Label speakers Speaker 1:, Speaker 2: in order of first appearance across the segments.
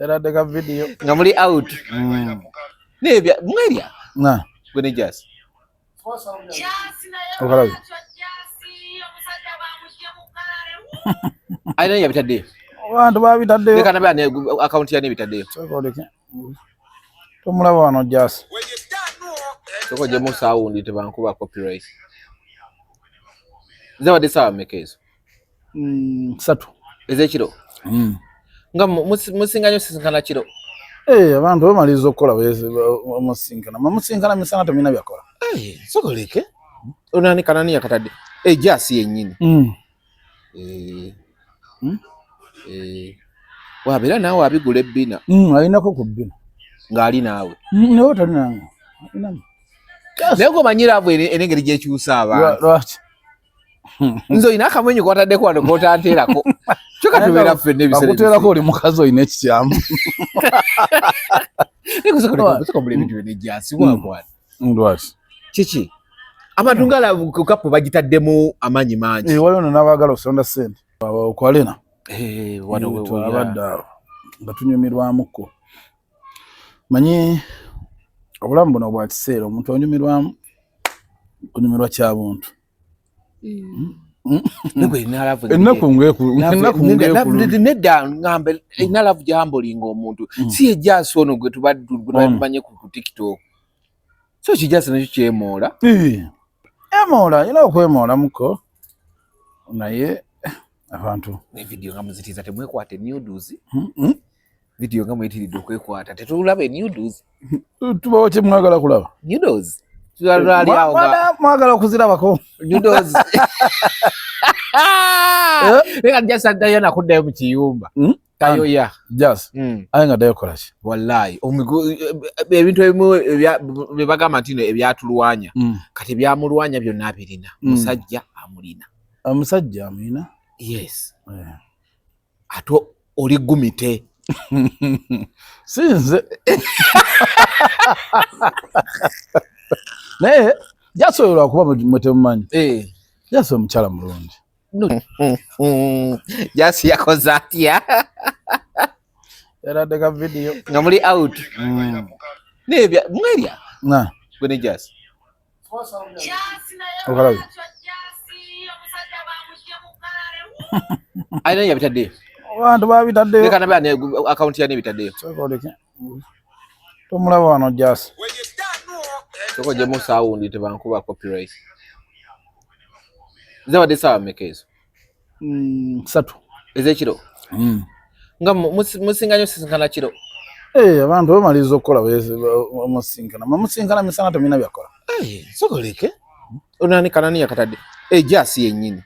Speaker 1: Era deka video.
Speaker 2: Nga muri out. Nebya mwerya.
Speaker 1: Na.
Speaker 2: Gwene Jazz.
Speaker 1: Okalabi.
Speaker 2: Aina yabitadde.
Speaker 1: Abantu babitadde.
Speaker 2: Leka nabane account ya nebitadde.
Speaker 1: Sokoleke. Tomulaba wano Jazz.
Speaker 2: Soko je mu sound tebankuba copyright. Zawa de sawa mekezo.
Speaker 1: 3.
Speaker 2: Ezekiro. Nga musinganyo sisinkana kiro.
Speaker 1: Abantu bamaliza okukola musinkana. Musinkana misana temina byakola.
Speaker 2: Sokoleke. Onani kanani yakatadde. Jazz yennyini. Wabera nawe abigula ebbina.
Speaker 1: Alinako ku bbina.
Speaker 2: Ngali nawe.
Speaker 1: Newo tali nange.
Speaker 2: Naye gomanyira abo enengeri gyekyusa abantu.
Speaker 1: Lwaki?
Speaker 2: Nzo ina akamwenyu kwataddeko wano kootanteerako. Kyokka tubeera ffenna ebiseera.
Speaker 1: Bakuteerako oli mukazi olina ekikyamu.
Speaker 2: Soko muli ebintu byonna Jazz wagwana.
Speaker 1: Lwaki?
Speaker 2: Kiki? Abantu ngala ku kapu bagitaddemu amanyi mangi.
Speaker 1: Waliwo n'abaagala okusonda ssente. Okwalina.
Speaker 2: Wano we
Speaker 1: abadde awo nga tunyumirwamuko. Manyi obulamu buno bwa kiseera omuntu onyumirwamu kunyumirwa kya buntu. Ennaku
Speaker 2: nedda ngambe enalavu gyambolinga omuntu si ye Jazz ono gwe tubanye ku TikTok. So kijasa nakyo kyemoola.
Speaker 1: Emoola ina okwemoola muko naye abantu
Speaker 2: ne video nga muzitiza temwekwate nudes. Video nga mwetiridde okwekwata tetulaba nudes.
Speaker 1: Tubawo kye mwagala kulaba
Speaker 2: nudes. Tulali awo
Speaker 1: nga mwagala okuzirabako
Speaker 2: nudes. Leka Jazz addayo nakuddayo mu kiyumba. Tayo ya
Speaker 1: Jazz ayenga dayo kolaki
Speaker 2: wallahi ebintu ebimu bebagamba ntino ebyatulwanya kati byamulwanya byonna abirina musajja amulina.
Speaker 1: Omusajja amulina?
Speaker 2: Yes. Ato oli gumite.
Speaker 1: Sinze. Naye Jazz oyo lwakuba mutemumanyi. Jazz omukyala mulungi.
Speaker 2: Jazz yakoze atya.
Speaker 1: Era deka video.
Speaker 2: Nga muri out. Nebya mwerya.
Speaker 1: Na.
Speaker 2: Gwene Jazz.
Speaker 1: Okalabi.
Speaker 2: Aina yabitadde.
Speaker 1: Abantu babitadde.
Speaker 2: Leka nabane account ya nebitadde.
Speaker 1: Sokoleke. Tomulaba wano Jazz.
Speaker 2: Soko je mu sound tebankuba copyright. Zawa de sawa mekezo.
Speaker 1: 3.
Speaker 2: Ezekiro. Nga musinganyo sisinkana kiro.
Speaker 1: Abantu bamaliza okukola musinkana. Musinkana misana temina byakola.
Speaker 2: Sokoleke. Onani kanani yakatadde. Jazz yennyini.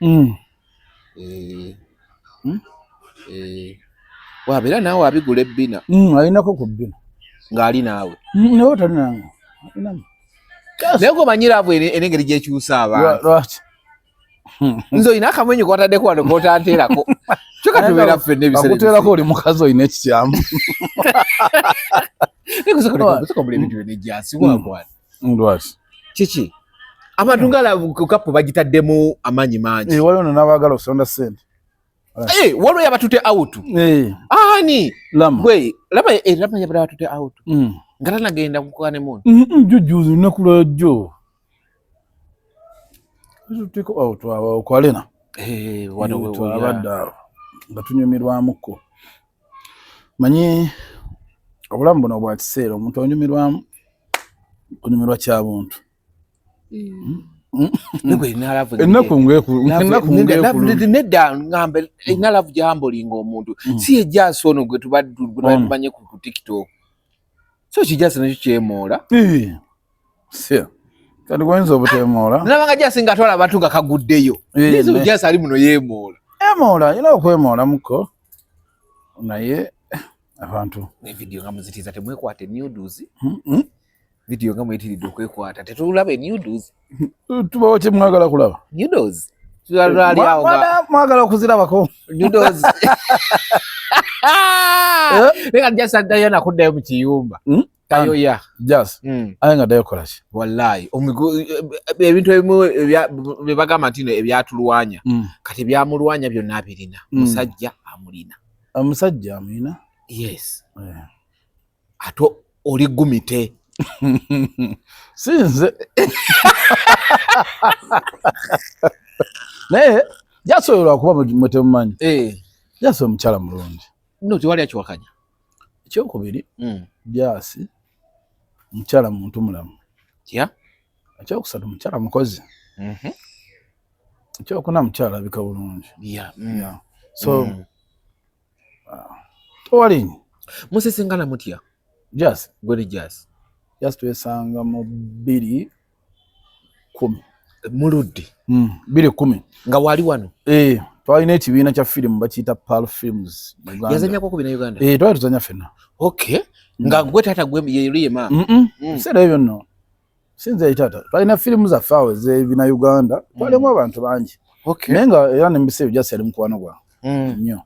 Speaker 2: Wabera nawe abigula ebbina.
Speaker 1: Alinako ku bbina.
Speaker 2: Ngali nawe.
Speaker 1: Newo tali nange.
Speaker 2: Naye gomanyira abo enengeri gyekyusa abantu.
Speaker 1: Lwaki?
Speaker 2: Nzo ina akamwenyu kwataddeko wano kootanteerako. Kyokka tubeera ffenna ebiseera.
Speaker 1: Bakuteerako oli mukazi olina ekikyamu.
Speaker 2: Soko muli ebintu byonna Jazz wagwana.
Speaker 1: Lwaki?
Speaker 2: Kiki? Abantu ngala ku kapu bagitaddemu amanyi mangi.
Speaker 1: Waliwo n'abaagala okusonda ssente.
Speaker 2: Waliwo yabatute out. Ani? Lama yabala batute out. Ngala nagenda kukwane muntu.
Speaker 1: Jujjuzi nakula jjo. Tutiko out okwalina.
Speaker 2: Wano we
Speaker 1: abadde awo nga tunyumirwamuko. Manyi obulamu buno bwa kiseera omuntu onyumirwamu kunyumirwa kya buntu. Ennaku
Speaker 2: nedda ngambe enalavu gyambolinga omuntu si ye Jazz ono gwe tubanye ku TikTok. So kijasa nakyo kyemoola.
Speaker 1: Kati gwenza obutemoola.
Speaker 2: Nalabanga Jazz nga atwala abantu nga kaguddeyo. Jazz ali muno yeemoola.
Speaker 1: Emoola ina okwemoola muko naye abantu.
Speaker 2: Ne video nga muzitiza temwekwate nudes. Video nga mwetiridde okwekwata tetulaba nudes.
Speaker 1: Tubawo kye mwagala kulaba
Speaker 2: nudes. Tulali awo nga
Speaker 1: mwagala okuzirabako
Speaker 2: nudes. Leka Jazz addayo nakuddayo mu kiyumba. Tayo ya
Speaker 1: Jazz ayenga dayo kolaki
Speaker 2: wallahi ebintu ebimu bebagamba ntino ebyatulwanya kati byamulwanya byonna abirina musajja amulina.
Speaker 1: Omusajja amulina?
Speaker 2: Yes. Ato oli gumite.
Speaker 1: Sinze. Naye jasobola kuba mutemumanyi. Jaso omukyala mulungi.
Speaker 2: No tiwali akiwakanya.
Speaker 1: Ekyokubiri jasi mukyala muntu mulamu. Ekyokusatu mukyala mukozi. Ekyokuna mukyala abika bulungi. So towali
Speaker 2: musisingana mutya
Speaker 1: jasi
Speaker 2: gweri jasi
Speaker 1: twesanga mu 210
Speaker 2: muludde
Speaker 1: 210
Speaker 2: nga wali wano
Speaker 1: twalina ekibiina kya firimu bakiyita Pearl Films
Speaker 2: yazanyako ku bina Uganda
Speaker 1: twali tuzanya ffenna
Speaker 2: nga gwe taata gwe yeri yema
Speaker 1: biseera ebyo nno sinze yitata twalina firimu zaffe awo ez'ebina Uganda twalimu abantu bangi naye nga era nembiseebyo jasi yali mukwano gwange nnyo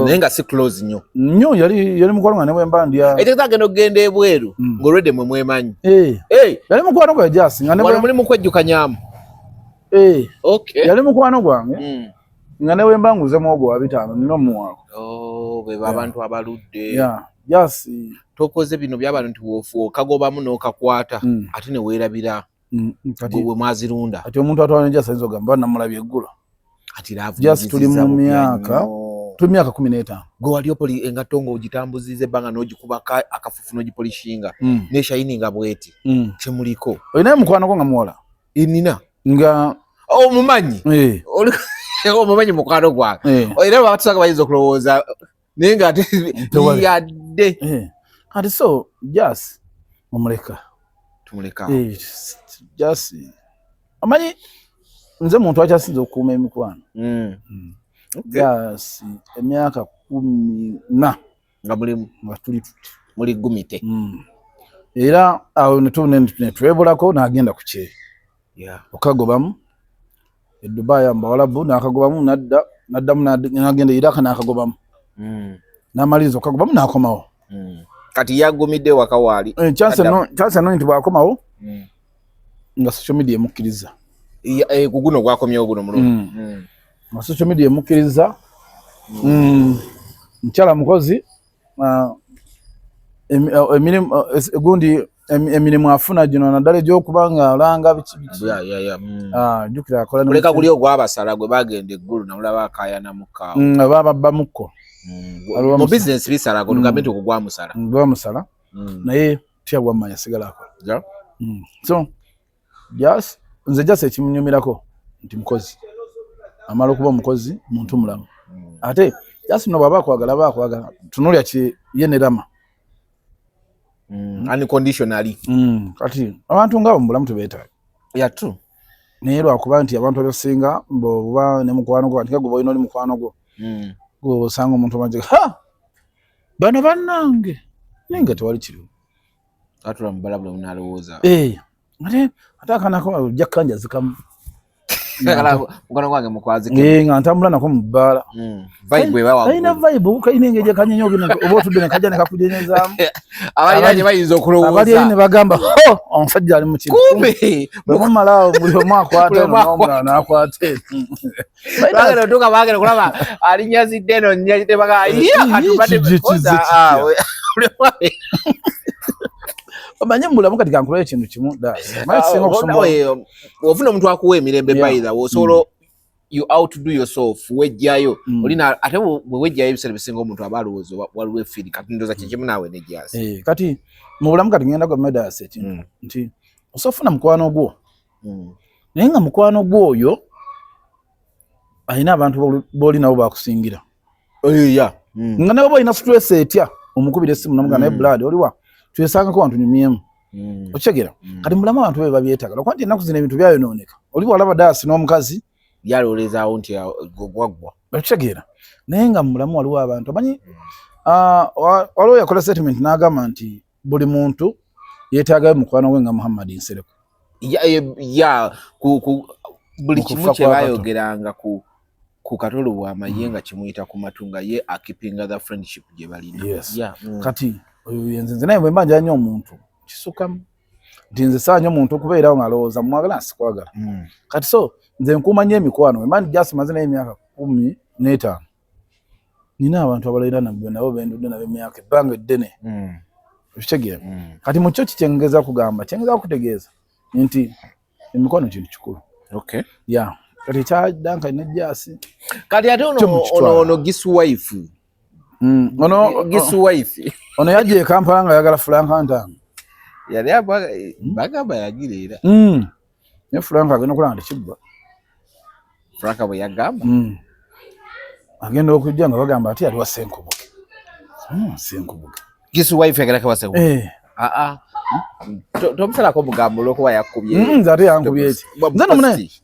Speaker 2: nenga si close
Speaker 1: nnyo yali mukwano gwange ne bwembandya
Speaker 2: ekitagenda okugenda ebweru ng'olwedde mwe mwemanyi
Speaker 1: yali mukwano gwange jasi nga
Speaker 2: wano mulimu kwejjukanyaamu
Speaker 1: yali mukwano gwange nga ne bwembanguze muogo wa 5 nina omuwaako
Speaker 2: bwe abantu abaludde
Speaker 1: jasi
Speaker 2: tokoze bino by'abantu nti woofu okagobamu n'okakwata ate ne weerabira bwe mwazirunda
Speaker 1: ati omuntu atwala jasi ayinza ogamba namulabye eggulo jasi tuli mu myaka 15
Speaker 2: gwe wali opoli engatto ng'ogitambuziza ebbanga n'ogikubaka akafufu n'ogipolishinga n'eshayininga bweti kyemuliko
Speaker 1: olinaye mukwano gwo nga muwola
Speaker 2: nina
Speaker 1: nga
Speaker 2: omumanyi omumanyi mukwano gwange era batusanga bayinza okulowooza naye nga ate yadde
Speaker 1: ati so jasi omuleka
Speaker 2: tumuleka
Speaker 1: jasi amanyi nze muntu akyasinza okukuuma emikwano jasi emyaka 14
Speaker 2: nga mulimu
Speaker 1: nga tuli tuti
Speaker 2: muli gumite
Speaker 1: era awo netwebulako n'agenda ku kyeri okagobamu Dubai ambawalabu n'akagobamu naddamu n'agenda Iraq n'akagobamu n'amaliriza okagobamu n'akomawo
Speaker 2: kati yagumidde waka waali
Speaker 1: chance no nti bwakomawo nga social media emukkiriza
Speaker 2: guno gwakomyewo guno mulungi
Speaker 1: nga social media emukkiriza mukyala mukozi emirimu afuna gino naddala egyokuba nga alanga biki jjukira akola
Speaker 2: kuleka guli ogwabasala gwe bagenda eggulu namulaba akayana mukaawo
Speaker 1: babamukko
Speaker 2: mu bizinesi bisalago tugambe nti
Speaker 1: gwamusala naye tyagwamanya sigala akola so nze jasi ekimunyumirako nti mukozi amala okuba omukozi muntu mulamu ate jasi no bwaba akwagala tunulya ye ne Rama
Speaker 2: unconditionally
Speaker 1: kati abantu ngabo mu bulamu tubeetaaga
Speaker 2: true
Speaker 1: naye lwakuba nti abantu abasinga mboba ne mukwano gwo anti gwe oli mukwano gwo gwe osanga omuntu amajiga bano bannange ninga tewali kiriwo
Speaker 2: atula mu balabula munalowooza
Speaker 1: ate akanako ojja kkanjazikamu
Speaker 2: mukwano gwange mukwazike
Speaker 1: nga ntambula nako mu bbaala kalina vibe kalina engeri ekanyenya oba otudde ne kajja ne kakujenyezaamu
Speaker 2: abaliraanye bayinza okulowooza
Speaker 1: abali ne bagamba omusajja ali mu kintu bwe mumala buli omu akwata n'omulala n'akwata
Speaker 2: bagenda otuuka bagenda kulaba alinyazidde eno nnyazitebaga omanyi mubulamu kati kankulayo ekintu kimu ofuna omuntu akuwa emirembe bayiza osobola you outdo yourself wejjayo olina ate bwe wejjayo ebiseera bisinga omuntu aba alowooza waliwo efiri kati ndooza kyekimu naawe ne jasi
Speaker 1: kati mu bulamu kati ngenda gwa medasi ekintu nti osofuna mukwano gwo naye nga mukwano gwo oyo alina abantu booli nabo bakusingira nga nabo balina stress etya omukubira essimu namuga naye blood oliwa tuyesangako abantu nyumyemu okitegeera kati mulamu abantu be babyetaaga lwakuba nti ennaku zino ebintu byayonooneka oli bwalaba daasi n'omukazi
Speaker 2: yalowolezaawo nti gwaggwa
Speaker 1: okitegeera naye nga mulamu waliwo abantu amanyi waliwo yakola statement n'agamba nti buli muntu yeetaagayo mukwano gwe nga Muhammad Nsereko
Speaker 2: buli kimu kye baayogeranga ku katolo bw'amaye nga kimuyita ku matunga ye akipinga the friendship gye balina
Speaker 1: kati nze naye bwe mbanja nnyo omuntu kisukamu nti nze saanyo omuntu okubeerawo ng'alowooza mwagala nsikwagala kati so nze nkuuma nnyo emikwano emandi jasi maze naye emyaka 15 nina abantu abalira nabo bendudde nabo emyaka ebbanga eddene ekitegeera kati mu kyo kikyengeza kugamba kyengeza kutegeeza nti emikono kintu kikulu ya kati kya Duncan ne Jasi
Speaker 2: kati ate ono Gisu wife
Speaker 1: Gisu wife ono yaje e Kampala nga yagala Franka Ntanga
Speaker 2: yali bagamba yagirira
Speaker 1: ne Franka agenda okulanda kibba
Speaker 2: Franka bwe yagamba
Speaker 1: agenda okujja nga bagamba ati yali wa Senkubuge Senkubuge
Speaker 2: Gisu wife yagala kwa Senkubuge tomusalako mugambo olwokuba yakubye
Speaker 1: nze ate yankubye eki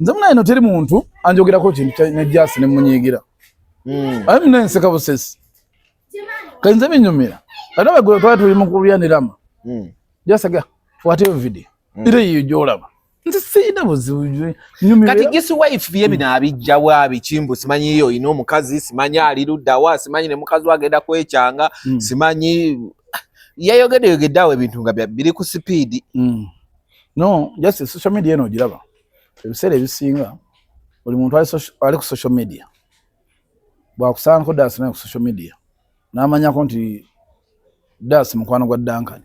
Speaker 1: nze munaye no teri muntu anjogerako kintu ne Jasi ne munyigira ayi muna nseka busesi kanze binyumira ate bagwe twali tuli mu kulyanirama Jasi aga fuate video ire yiyo gyolaba nze sina buzibu nyumira
Speaker 2: kati Gisu wife bye binabijja bwabi kimbu simanyi iyo ino mukazi simanyi ali ludda wa simanyi ne mukazi wagenda kwekyanga simanyi yayogedde awo ebintu nga biri ku speed no just social media eno giraba ebiseera ebisinga buli muntu ali ku social media bwakusanga ko Dasi naye ku social media n'amanyako nti Dasi mukwano gwa Duncan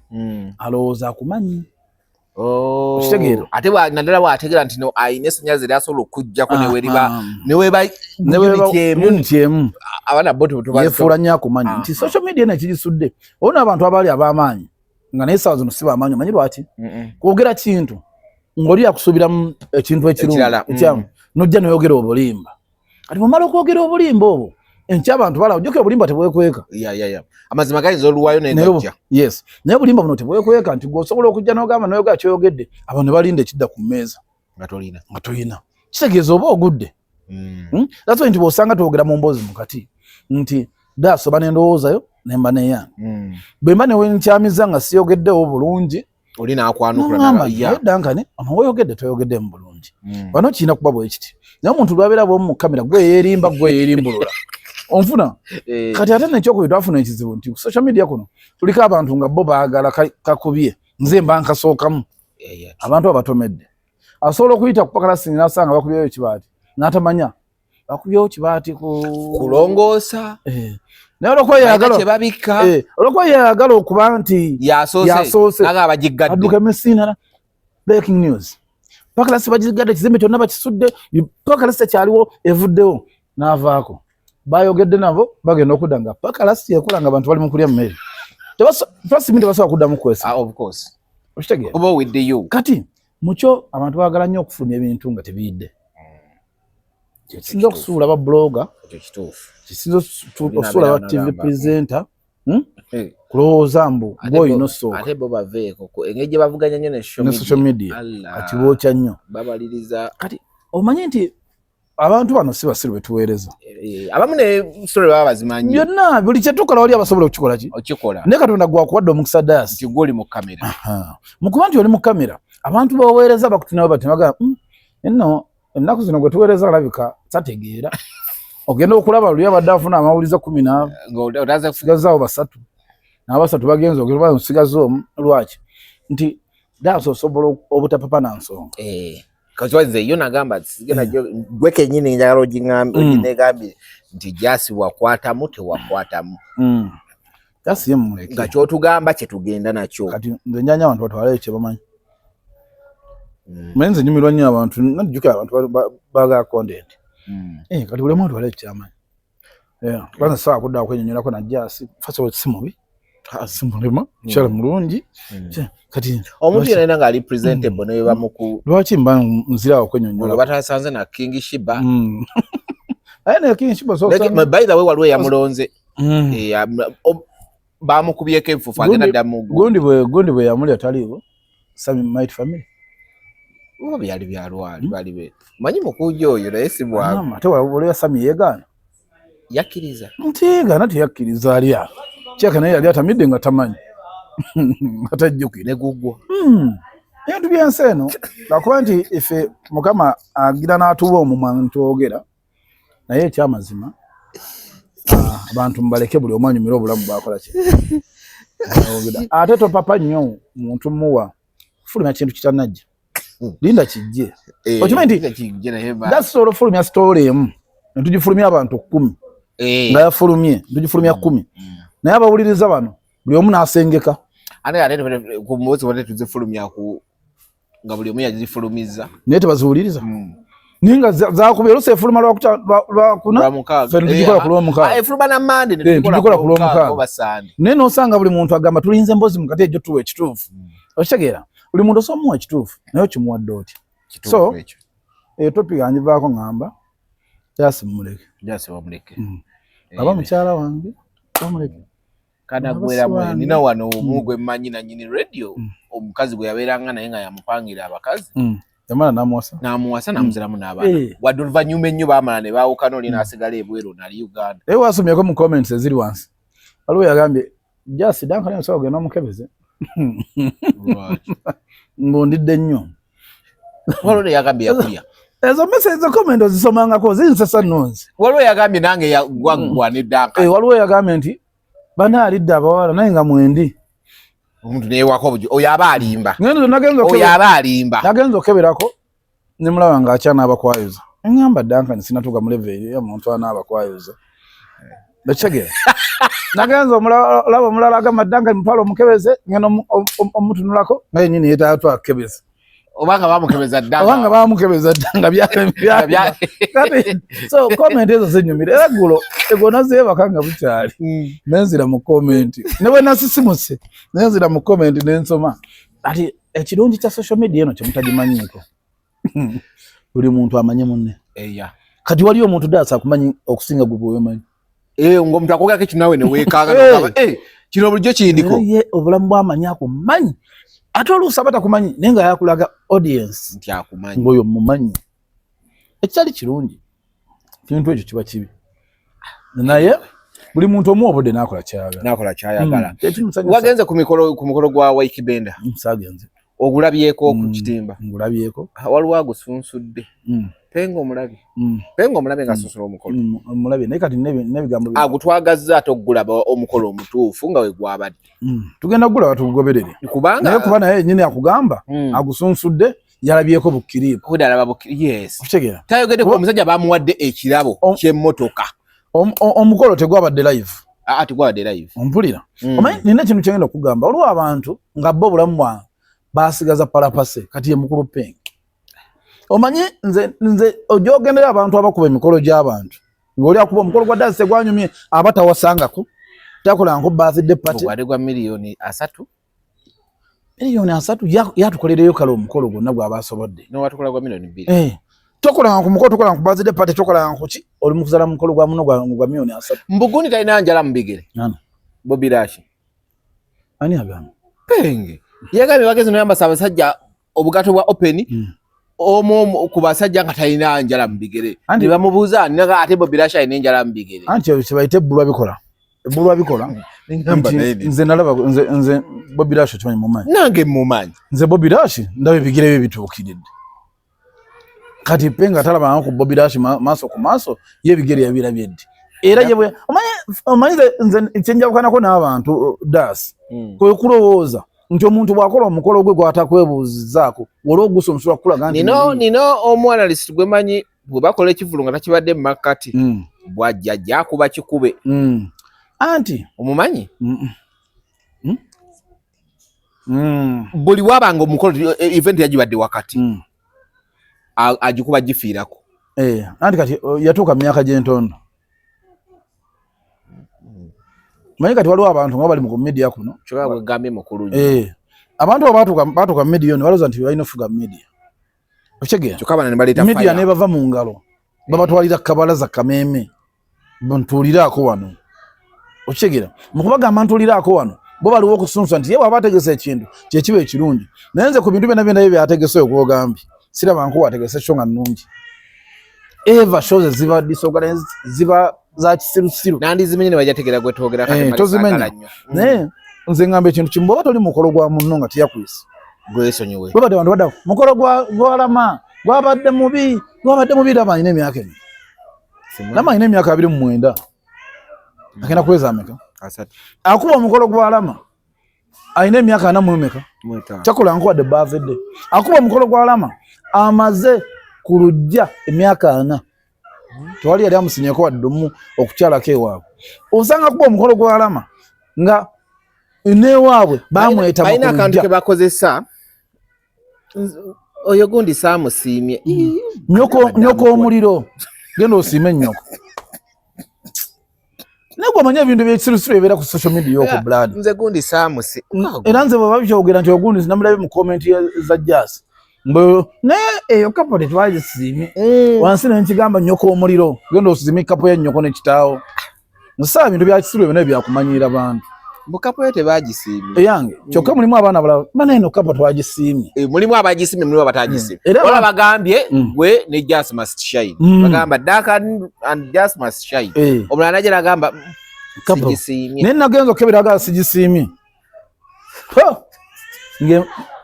Speaker 2: alowooza akumanyi kitegeero ate naddala bw'ategeera nti no ayina essanyazi lyasobola okujjako neweba unity emu abaana bo
Speaker 1: yefuula nnyo akumanyi nti social media eno ekigisudde olina abantu abaali ab'amaanyi nga naye essaawa zino si b'amaanyi omanyi lwaki kwogera kintu ng'oli yakusuubiramu ekintu ekirungi n'ojja noyogera obulimba kati bw'omala okwogera obulimba obwo enkya abantu balaba ojjukira obulimba tebwekweka
Speaker 2: amazima gayinza oluwayo nayegajja
Speaker 1: yes naye obulimba buno tebwekweka nti gwosobola okujja n'ogamba noyogera kyoyogedde abo ne balinda ekidda ku mmeeza
Speaker 2: nga
Speaker 1: tolina kitegeeza oba ogudde that's why nti bw'osanga twogera mu mboozi mukati nti Dasi oba nendowoozayo nemba neyange bwe mba newenkyamiza nga siyogeddewo bulungi
Speaker 2: oli n'akwanukula
Speaker 1: Duncan ono woyogedde toyogedde mu bulungi bano kirina kuba bwe kiti naye omuntu lwabeera bwomu mu kamera gwe yeerimbulula onfuna kati ate nekyokubiri twafuna ekizibu nti ku social media kuno tuliko abantu nga bo baagala kakubye nze mba nkasookamu abantu abatomedde asobola okuyita ku Pakalasi n'asanga bakubyeyo kibaati n'atamanya bakubyewo kibaati
Speaker 2: kulongoosa
Speaker 1: naye olwokuba yayagala okuba nti yasoose adduka emesinala breaking news Pakalasi bagigadde ekizimbe kyonna bakisudde Pakalasi tekyaliwo evuddewo n'avaako bayogedde nabo bagenda okudda nga Pakalasi yakola nga abantu bali mu kulya mmere tebasobola kuddamu kwesa
Speaker 2: okitegeera
Speaker 1: kati mukyo abantu baagala nnyo okufulumya ebintu nga tebiyidde kisinza okusuula ba blogger kisinza okusuula ba TV presenter kulowooza mbu gw'olina osooka
Speaker 2: ate bo baveeko engeri gye bavuganya nnyo ne
Speaker 1: social media kati bookya nnyo
Speaker 2: babaliriza
Speaker 1: kati omanyi nti abantu bano si basiru betuweereza
Speaker 2: abamu ne story baba bazimanyi
Speaker 1: byonna buli kyetukola wali abasobola okukikola
Speaker 2: okikola
Speaker 1: naye Katonda gwakuwadde omukisa Dasi
Speaker 2: nti gw'oli mu kamera
Speaker 1: mukuba nti oli mu kamera abantu baweereza bakutunawo batemagamba nno ennaku zino gwe tuweereza alabika tategeera ogenda okulaba luli abadde afuna amawulize 10 sigazaawo 3 n'abasatu bagenza ogenda nsigaza omu lwaki nti Dasi osobola obutapapa na nsonga
Speaker 2: kazwaze yo nagamba sigenda gwe kenyini njagala oginegambye nti Jasi wakwatamu tewakwatamu
Speaker 1: Jasi yemmuleke
Speaker 2: nga kyotugamba kyetugenda nakyo
Speaker 1: kati nze njanya abantu batwalayo kyebamanyi menze nyumirwa nnyo abantu najjukira abantu baagala content kati buli muntu atwalayo kyamanyi kwanza sawa kudda okwenyonyolako na Jasi faso si mubi si mulema kyala mulungi kati
Speaker 2: omuntu yena nga ali presentable naye bamuku
Speaker 1: lwaki mba nzira okwenyonyola
Speaker 2: batasanze na King Shiba
Speaker 1: ne King Shiba so
Speaker 2: by the way waliwo yamulonze bamukubyeko enfufu agenda ddamu
Speaker 1: gundi bwe yamuli ataliwo Sami Might family
Speaker 2: byali byalwali bali be manyi mukujo oyo naye si bwawe
Speaker 1: ate waliwo Sami yeegaana
Speaker 2: yakkiriza
Speaker 1: nteegaana teyakkiriza alya kyaka naye yali atamidde nga tamanyi atajjukire
Speaker 2: ne guggwa
Speaker 1: ebintu byensi eno lwakuba nti ife Mukama agira n'atuwa omumwa ntwogera naye ekyamazima abantu mbaleke buli omu anyumire obulamu bwakola ki ate topapa nnyo muntu muwa fulumya kintu kitanajja linda kijje okimanyi nti dasobola ofulumya story emu netugifulumya abantu 10 nga yafulumye tugifulumya 10 naye abawuliriza bano buli omu n'asengeka
Speaker 2: ate ku mbozi wate tuzifulumya ku nga buli omu yazifulumiza
Speaker 1: naye tebaziwuliriza ninga zakubye olusa efuluma lwakuna ffe tugikola ku lw'omukaaga
Speaker 2: efuluma na mande
Speaker 1: tugikola ku lw'omukaaga naye n'osanga buli muntu agamba tulinze mbozi mukati ejjo tuwa ekituufu okitegeera buli muntu osomuwa ekituufu naye okimuwadde oti so topic yanjivaako ngamba jasi mumuleke aba mukyala wange bamuleke
Speaker 2: kanagwera mwe nina wano omugwe mmanyi na nyini radio omukazi gwe yabeeranga naye nga yamupangira abakazi
Speaker 1: yamala
Speaker 2: namuwasa namuziramu n'abaana wadde oluvannyuma ennyo baamala ne baawukana oli n'asigala ebweru nali Uganda
Speaker 1: naye wasomyeko mu comments eziri wansi waliwo yagambye jasi dankani musawo genda omukebeze ng'ondidde nnyo
Speaker 2: waliwo yagambye yakulya
Speaker 1: ezo message comment ozisomangako zinsesa nnonzi
Speaker 2: waliwo yagambye nange yagwaggwa ne dankani
Speaker 1: waliwo yagambye nti bana alidde abawala naye nga mwendi
Speaker 2: omuntu neyewako oyo aba alimba
Speaker 1: nagenza okeberako nemulaba nga akyana abakwayuza eŋŋamba dankani sinatuuka mu level eyo omuntu anaabakwayuza ekitegeera nagenza olaba omulala agamba dankani mutwala omukebeze ngenda omutunulako nga yennyini yeetaaga twakebeza
Speaker 2: obanga bamukebeza
Speaker 1: ddanga byakati so comment ezo zinyumira era gulo egona zeebaka nga bukyali nenzira mu comment ne bwe nasisimuse nenzira mu comment nensoma ati ekirungi kya social media eno kyemutagimanyiiko buli muntu amanye munne kati waliyo omuntu daasa akumanyi okusinga gwe bwemanyi
Speaker 2: ng'omuntu akwogera ko nawe ne weekanga kino bulijjo kiyindiko
Speaker 1: ye obulamu bw'amanyi akumanyi ate oluusi aba takumanyi naye nga yakulaga audience
Speaker 2: nti akumanyi
Speaker 1: ng'oyo mumanyi ekyali kirungi kintu ekyo kiba kibi naye buli muntu omu obudde n'akola
Speaker 2: kyayagala wagenze ku mukolo gwa Waikibenda
Speaker 1: saagenze
Speaker 2: ogulabyeko ku kitimba
Speaker 1: ngulabyeko
Speaker 2: waliwo agusunsudde penga omulabe nga sunsula omukolo
Speaker 1: omulabe naye kati n'ebigambo
Speaker 2: agutwagazza ate okugulaba omukolo omutuufu nga we gwabadde
Speaker 1: tugenda kugulaba tugugoberere naye kuba naye yennyini akugamba agusunsudde yalabyeko bukkiriibu
Speaker 2: kitegeera tayogedde ku omusajja bamuwadde ekirabo ky'emmotoka
Speaker 1: omukolo tegwabadde live
Speaker 2: tegwabadde live
Speaker 1: ompulira omanyi nina ekintu kyengenda okugamba waliwo abantu nga bo obulamu bwange basigaza palapase kati ye mukulu penga omanyi nze ojja ogendera abantu abakuba emikolo gy'abantu ng'oli akuba omukolo gwa dance gwanyumye aba tawasangako takolangako birthday party
Speaker 2: gwa miliyoni
Speaker 1: 3 yatukolereyo kale omukolo gwonna gw'aba asobodde
Speaker 2: n'owatukola gwa miliyoni 2
Speaker 1: tokolanga ku mukolo tokolanga ku birthday party tokolanga ku ki oli mukuzala mukolo gwa muno gwa miliyoni 3
Speaker 2: mbuguni talina njala mu bigere Bobby Rashi
Speaker 1: ani agamba
Speaker 2: penge yagambye bageze noyambasa abasajja obugato bwa open omu ku basajja nga talina njala mu bigere ne bamubuuza naga ate Bobby Rashi alina njala mu bigere
Speaker 1: anti ekyo kibayita ebbulwa bikola nze nalaba nze Bobby Rashi kimanyi mumanyi
Speaker 2: nange mumanyi
Speaker 1: nze Bobby Rashi ndaba ebigere bye bituukiridde kati penga talaba ku Bobby Rashi maaso ku maaso y'ebigere yabirabye ddi era yewe omanyi nze kyenjawukanako n'abantu das kwe kulowooza nti omuntu bw'akola omukolo gwe gw'atakwebuuzizaako waliwo ogusonsula kulaga nti
Speaker 2: nino omuanalyst gwe manyi bwe bakola ekivulu nga takibadde mu makkati bw'ajja jakuba kikube
Speaker 1: anti
Speaker 2: omumanyi buli wabanga omukolo event yagibadde wakati agikuba gifiirako
Speaker 1: anti kati yatuuka mu myaka gy'entondo manyi kati waliwo abantu nga bali mu media kuno
Speaker 2: kyogera bwegambye mukulu
Speaker 1: abantu abo baatuuka mu media balowooza nti balina ofuga mu media okitegeera media ne bava mu ngalo babatwalira kabalaza kameeme ntuuliraako wano okitegeera mu kubagamba ntuuliraako wano bo baliwo okusunsa nti ye bw'aba ategese ekintu kyekiba ekirungi naye nze ku bintu byonna byonna byategese oyo gwogambye siraba nkuba ategese kyo nga nnungi eva shows ziba disorganized ziba za kisirusiru
Speaker 2: nandizimenye ne bajategera gwe twogera kati
Speaker 1: tozimenya naye nze ngamba ekintu kimu bw'oba toli mukolo gwa munno nga tiyakwisa
Speaker 2: gwesonyiwe
Speaker 1: bwe bati abantu baddaku mukolo gwalama gwabadde mubi laba alina emyaka emi lama alina emyaka 29 agenda kweza ameka akuba omukolo gwalama alina emyaka 40 kyakola nkuwadde birthday akuba omukolo gwalama amaze ku lujja emyaka 4 tewali yali amusinyeko waddumu okukyalako ewaabwe. Osanga kuba omukolo gw'alama nga newaabwe bamweta
Speaker 2: balina akantu ke bakozesa oyo gundi saamusiimye
Speaker 1: nyoko omuliro genda osiime ennyoko naye gwamanya ebintu byekisirusiru ebibeera ku social media okwo blood
Speaker 2: nze gundi saamusi
Speaker 1: era nze bwe babikyogera nti ogundi sinamulabe mu komenti za jazz naye eyo kapo tetwagisiimye wansi nenkigamba nyoko omuliro genda osiime kapo ya nnyoko nekitaawo nsa ebintu byakisiru ebyo naye byakumanyiira bantu
Speaker 2: bukapo tebagisiimye
Speaker 1: eyange kyokka mulimu abaana balala baneno kapo twagisiimye
Speaker 2: mulimu abagisiimye mulimu abatagisiimye wala bagambye gwe ne Just Must Shine bagamba Dark and Just Must Shine omulala najera agamba sigisiimye
Speaker 1: naye nagenzo kebiraga sigisiimye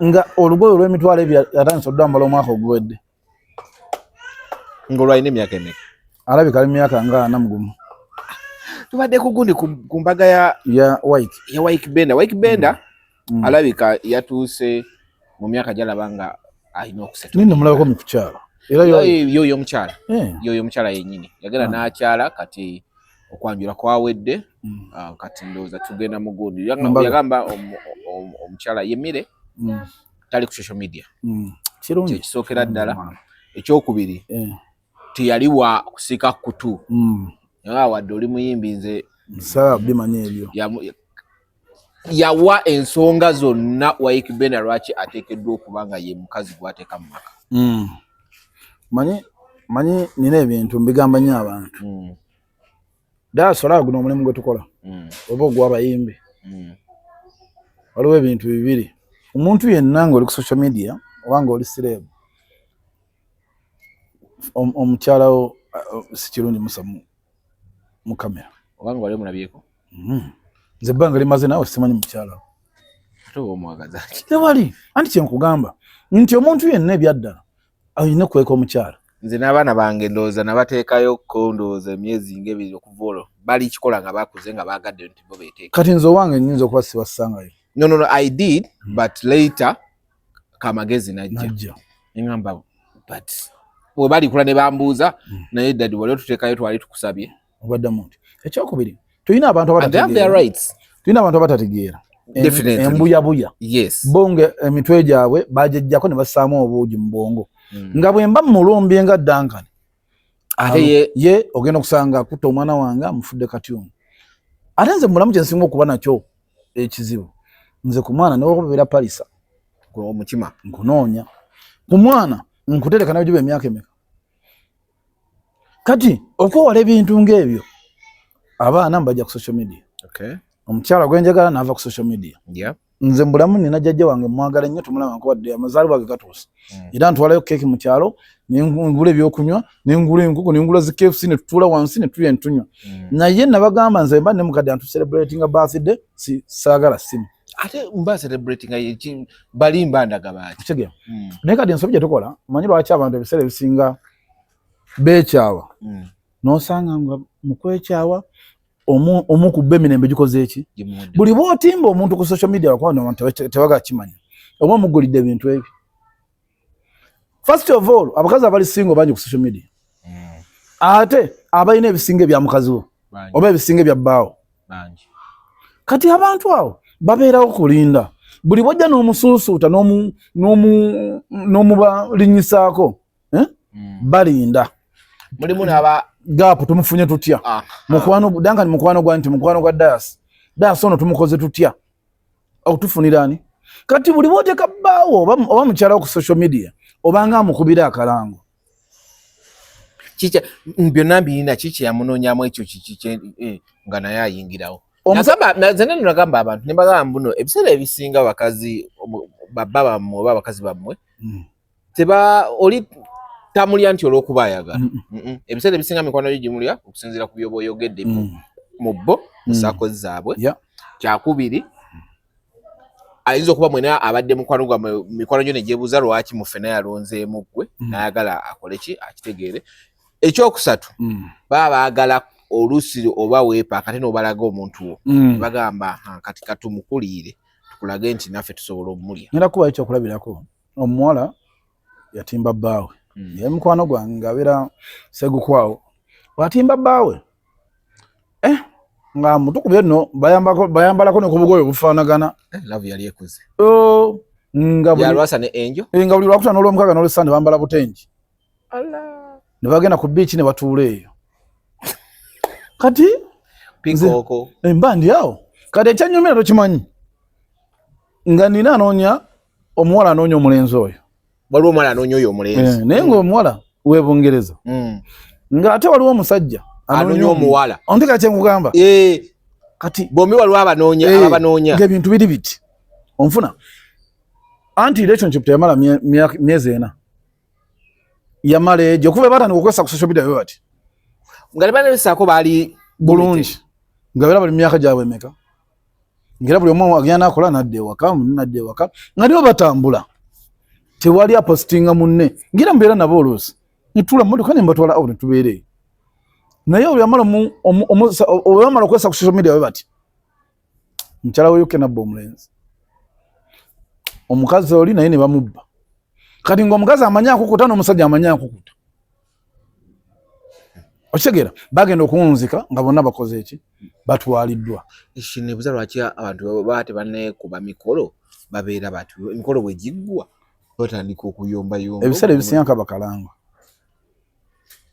Speaker 1: nga olugoye olw'emitwalo ebyo yatandise oddambala omwaka oguwedde
Speaker 2: ng'olwalina emyaka emeka
Speaker 1: alabika ali myaka nga 40
Speaker 2: tubadde ku gundi ku mbaga ya Wyke Benda alabika yatuuse mu myaka gyalaba nga alina okuseta
Speaker 1: nino mulabako mu kukyala era
Speaker 2: yoyo omukyala yennyini yagenda n'akyala kati okwanjula kwawedde kati ndowooza tugenda mu gundi yagamba omukyala yemmire tali ku social media
Speaker 1: kirungi
Speaker 2: kisookera ddala ekyokubiri teyali wa kusika kutu wadde oli muyimbi nze
Speaker 1: nsala bimanya ebyo
Speaker 2: yawa ensonga zonna Wyke Benda lwaki ateekeddwa okuba nga ye mukazi gwateeka mu maka
Speaker 1: manyi nina ebintu mbigamba nnyo abantu daasola guno omulimu gwe tukola oba ogw'abayimbi waliwo ebintu bibiri omuntu yenna ng'oli ku social media oba ng'oli sirebu omukyalawo si kirungi musamu mu kamera
Speaker 2: obanga wali omulabyeko
Speaker 1: nze ebbanga limaze naawe simanyi mukyalawo
Speaker 2: ate oba omwagaza
Speaker 1: tewali anti kyenkugamba nti omuntu yenna ebyaddala alina okweka omukyala
Speaker 2: nze n'abaana bange ndowooza nabateekayo kondooza emyezi ng'ebiri okuva olwo bali kikola nga bakuze nga baagadde nti bo beeteeka
Speaker 1: kati nze owange nnyinza okuba sibasangayo
Speaker 2: no I did but later kamagezi najja ngamba but bwe balikula ne bambuuza naye dadi wali otuteekayo twali tukusabye
Speaker 1: obaddamu nti ekyokubiri tulina abantu abatategeera embuyabuya bonge emitwe gyabwe bagejjako ne bassaamu obuugi mu bwongo nga bwe mba mulumbye nga Duncan ate ye ogenda okusanga akutta omwana wange amufudde katyumu ate nze mulamu kye nsinga okuba nakyo ekizibu nze ku mwana newokubeera palisa
Speaker 2: omukima
Speaker 1: nkunoonya ku mwana nkutereka nayo giba emyaka emeka kati okwewala ebintu ng'ebyo abaana mbajja ku social media omukyala gwenjagala naava ku social media nze mbulamu nina jjajja wange mwagala nnyo tumulaba nkuwadde amazaalibwa ge gatuusa era ntwalayo keeki mu kyalo nengula ebyokunywa nengula enkoko nengula zi KFC ne tutuula wansi ne tulya entunywa naye nabagamba nze mba ne mukadde antu celebrating a birthday saagala simu
Speaker 2: ate mba celebrating balimba ndaga baaki
Speaker 1: kigema naye kati ensobi gye tukola manyi lwaki abantu ebiseera ebisinga beekyawa n'osanga nga mu kwekyawa omukubba emirembe gikoze eki buli bw'otimba omuntu ku social media wakwana abantu tebaga kimanya oba omugulidde ebintu ebyo first of all abakazi abali singo bangi ku social media ate abalina ebisinga ebya mukazi wo oba ebisinga ebya bbaawo kati abantu awo babeerawo kulinda buli bwojja n'omusuusuuta n'omubalinyisaako balinda
Speaker 2: mulimu n'aba
Speaker 1: gaapu tumufunye tutya Duncan mukwano gwa nti mukwano gwa Dayas ono tumukoze tutya okutufunira ani kati buli bw'oteeka bbaawo oba mukyala wo ku social media obanga amukubira akalango
Speaker 2: byonna mbirina kiki yamunoonyamu ekyo nga naye ayingirawo zeneno nagamba abantu ne bagamba mbuno ebiseera ebisinga bakazi babba bammwe oba abakazi bammwe oli tamulya nti olw'okuba ayagala ebiseera ebisinga mikwano gyo gimulya okusinziira ku byoba oyogedde mu bo mu saakozi zaabwe kyakubiri ayinza okuba mwena abadde mukwano gwammwe mikwano gyo ne gyebuuza lwaki muffena yalonzeemu ggwe n'ayagala akole ki akitegeere ekyokusatu baba baagala oluusi oba weepa kati n'obalaga omuntu wo bagamba kati katumukuliire tukulage nti naffe tusobola omulya
Speaker 1: ngenda kuba ekyokulabirako omuwala yatimba bbaawe ye mukwano gwange ng'abeera segukwawo watimba baawe nga mutukubye nno bayambalako ne ku bugoye obufaanagana
Speaker 2: love yali ekuze
Speaker 1: nga
Speaker 2: yalwasa ne enjo
Speaker 1: nga buli lwakutana n'olwomukaaga n'olwesande bambala butengi ne bagenda ku biiki ne batuula eyo kati
Speaker 2: pikoko
Speaker 1: mba ndi awo kati ekyanyumira tokimanyi nga nina anoonya omuwala anoonya omulenzi oyo
Speaker 2: waliwo omuwala anoonya oyo omulenzi
Speaker 1: naye ng'omuwala w'Ebungereza nga ate waliwo omusajja
Speaker 2: anoonya omuwala
Speaker 1: onteeka kyenkugamba kati
Speaker 2: bombi waliwo abanoonya
Speaker 1: ng'ebintu biri biti onfuna anti relationship teyamala myezi 4 yamala egyo okuva batandika okukozesa ku social media bwe bati
Speaker 2: nga ne banebisaako baali
Speaker 1: bulungi nga beera bali myaka gyabwe emeka ngera buli omu agenda nakola nadde ewaka nga nibo batambula tewali apostinga munne ngira mbeera nabo oluusi nitula mmotoka ne mbatwala awo ne tubeere naye oluyamala okukozesa ku social media bwe bati mukyala we yuke nabba omulenzi omukazi oli naye ne bamubba kati ng'omukazi amanyi akukuta n'omusajja amanyi akukuta okitegeera bagenda okuwunzika nga bonna bakoze eki batwaliddwa
Speaker 2: ekinebuza lwaki abantu baba tebanekuba mikolo babeera bati emikolo bwe giggwa batandika okuyombayomba
Speaker 1: ebiseera ebisinga bakalanga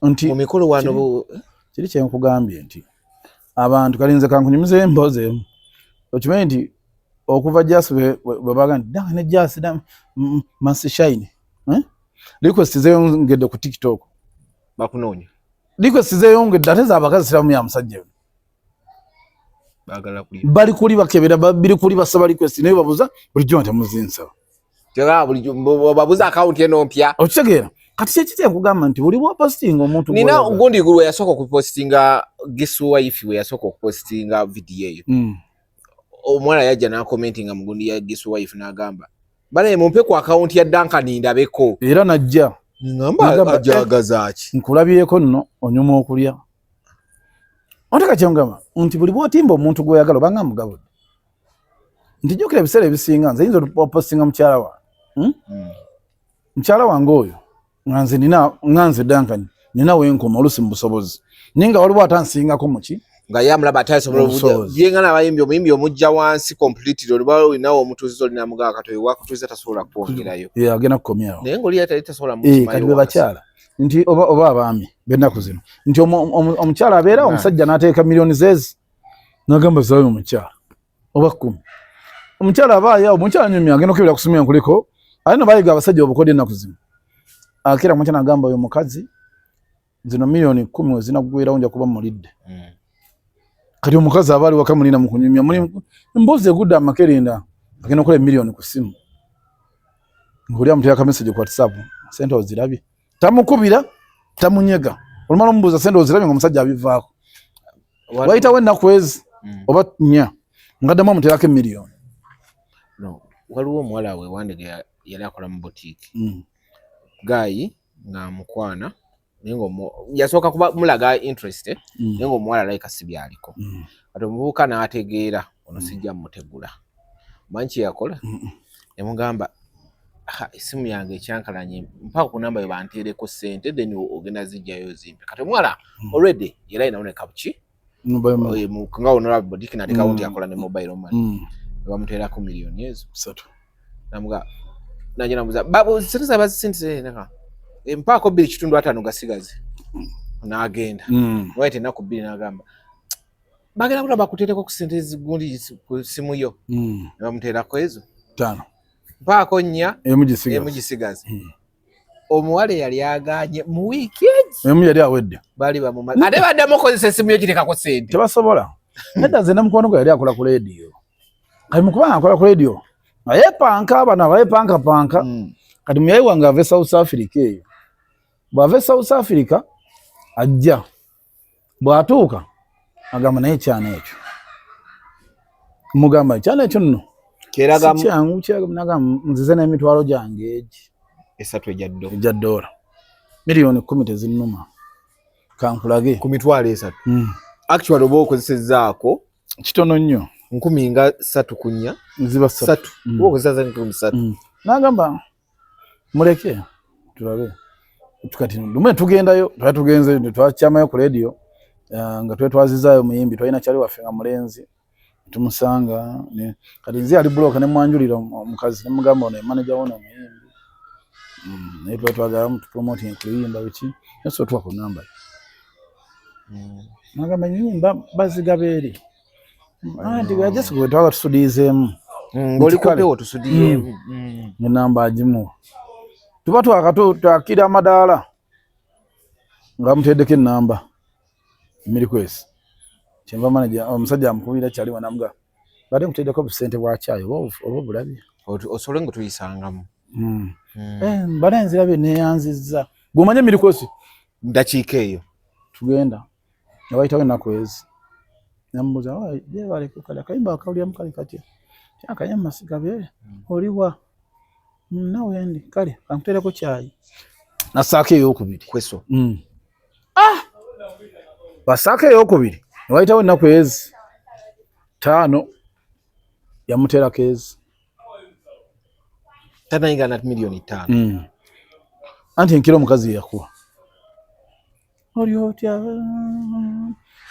Speaker 1: nti
Speaker 2: mu mikolo wano
Speaker 1: kiri kyenkugambye nti abantu kalinze kankunyumiza emboozi emu okimanyi nti okuva jasi bwe baga nti danga ne jasi masi shine request zeyongedde ku TikTok
Speaker 2: bakunoonya
Speaker 1: request zeyongedde ate z'abakazi siramu ya musajja bali kuli bakebera biri kuli basaba request naye babuza bulijjo ntemuzinsaba
Speaker 2: tega bulijjo babuza account eno mpya
Speaker 1: okitegeera kati kyekiti nkugamba nti buli bwa posting omuntu
Speaker 2: nina ugundi gulu yasooka okupostinga Gesu wife we yasooka okupostinga video eyo omwana yajja na commenting mugundi ya Gesu wife n'agamba bale mumpe ku account ya Duncan ndabeko
Speaker 1: era najja
Speaker 2: ngamba ajagazaaki
Speaker 1: nkulabyeko nno onyuma okulya onteka kyongamba nti buli bwotimba omuntu gweyagala obanga mugabo nti jjukira ebiseera ebisinga nze yinza opostinga mukyala wa mukyala wange oyo nganze Duncan nina wenkoma olusi mu busobozi ninga waliwo atansingako muki
Speaker 2: nga yamulaba atasobola obuja yengana abayimbi omuyimbi omujja wansi completely olibalo olinawo omutuuzizo olinamugaa katoyo wakutuuziza tasobola kwongerayo
Speaker 1: agenda kukomyawo
Speaker 2: naye ng'oli yatali tasobola mukimayo
Speaker 1: kati be bakyala nti oba abaami b'ennaku zino nti omukyala abeera omusajja n'ateeka miliyoni zezi n'agamba zaayo omukyala oba 10 omukyala abaayo omukyala nyumya agenda okebera kusomya nkuliko ate no bayiga abasajja obukodyo ennaku zino akira mukya n'agamba oyo mukazi zino miliyoni 10 wezinagwirawo nja kuba mulidde kati omukazi abaali waka mulina mu kunyumya muli mbuzi egudde amakerenda agenda okukola miliyoni ku ssimu ng'oli amuteeka message ku WhatsApp sente ozirabye tamukubira tamunyega olumala omubuuza sente ozirabye ng'omusajja abivaako wayitawo ennaku ezi oba 4 ngaddamu amuteerako emiliyoni
Speaker 2: waliwo omuwala we Wandege yali akola mu boutique gayi nga mukwana ningo yasooka kuba mulaga interest ningo omuwala like sibyaliko kati omuvubuka n'ategeera ono sijja mutegula manchi yakola emugamba esimu yange ekyankalanye mpaka ku namba yo banteereko sente then ogenda zijjayo zimpe kati omuwala already yera inaone kabuki nga onora boutique n'ateeka wundi yakola ne mobile money bamuteerako miliyoni ezo 3 namuga najja namubuuza babu sente zaba sente naka mpako 2.5 gasigaze n'agenda wait ennaku 2 n'agamba bagenda kulaba kuteereko ku sente zigundi ku simu yo bamuteerako ezo
Speaker 1: 5
Speaker 2: mpako 4 emugisigaze omuwala yali aganye mu weekend
Speaker 1: emu yali awedde
Speaker 2: bali bamumaze ate baddamu okozesa essimu yo kitekako sente
Speaker 1: tebasobola nedda nze namukwano gwe yali akola ku leediyo kati mukubanga akola ku leediyo ayepanka abana abayepankapanka kati muyayi wange ave South Africa eyo bw'ave South Africa ajja bw'atuuka agamba naye ekyana ekyo mugamba ekyana ekyo nno kyangu nagamba nzize n'emitwalo gyange egi
Speaker 2: 3
Speaker 1: ejja $1 miliyoni 10 tezinnuma kankulage
Speaker 2: ku mitwalo 3 actually oba okozesezzaako
Speaker 1: kitono nnyo
Speaker 2: 10 nga 3 ku 4
Speaker 1: ziba 3
Speaker 2: oba okozesezza 3
Speaker 1: nagamba muleke tulabe tukati ndumwe tugendayo twatugenze twakyamayo ku radio nga twetwazizaayo muyimbi twalina kyali waffe nga mulenzi tumusanga ne kati nzi ali bloka ne mwanjulira omukazi ne mugamba ono manager wona muyimbi ne twatwagala mu promoting kuyimba biki eso twa ku number nagamba nyimba bazigaberi ndi byajesu ko twaga tusudizemu
Speaker 2: ngoli ko tusudiyemu
Speaker 1: ne namba ajimu tuba twakira amadala nga mutedeke namba request chemba manager omusajja amukubira kyali wanamuga bade mutedeko busente bwa kyayo obo bulabi
Speaker 2: osolengo tuyisangamu
Speaker 1: balenzi labe neyanziza gumanye request
Speaker 2: ndakiika eyo
Speaker 1: tugenda nabaitawe nakwezi namubuza je bale kukala kayimba akawulya mukali kati akayamba sigabe oliwa nawe ndi kale amutereko kyayi nasake eyokubiri
Speaker 2: kweso
Speaker 1: basake eyokubiri nabaitawe nakwezi 5 yamutera kezi
Speaker 2: tanainga na milioni 5
Speaker 1: anti nkiro mukazi yakuwa oliotya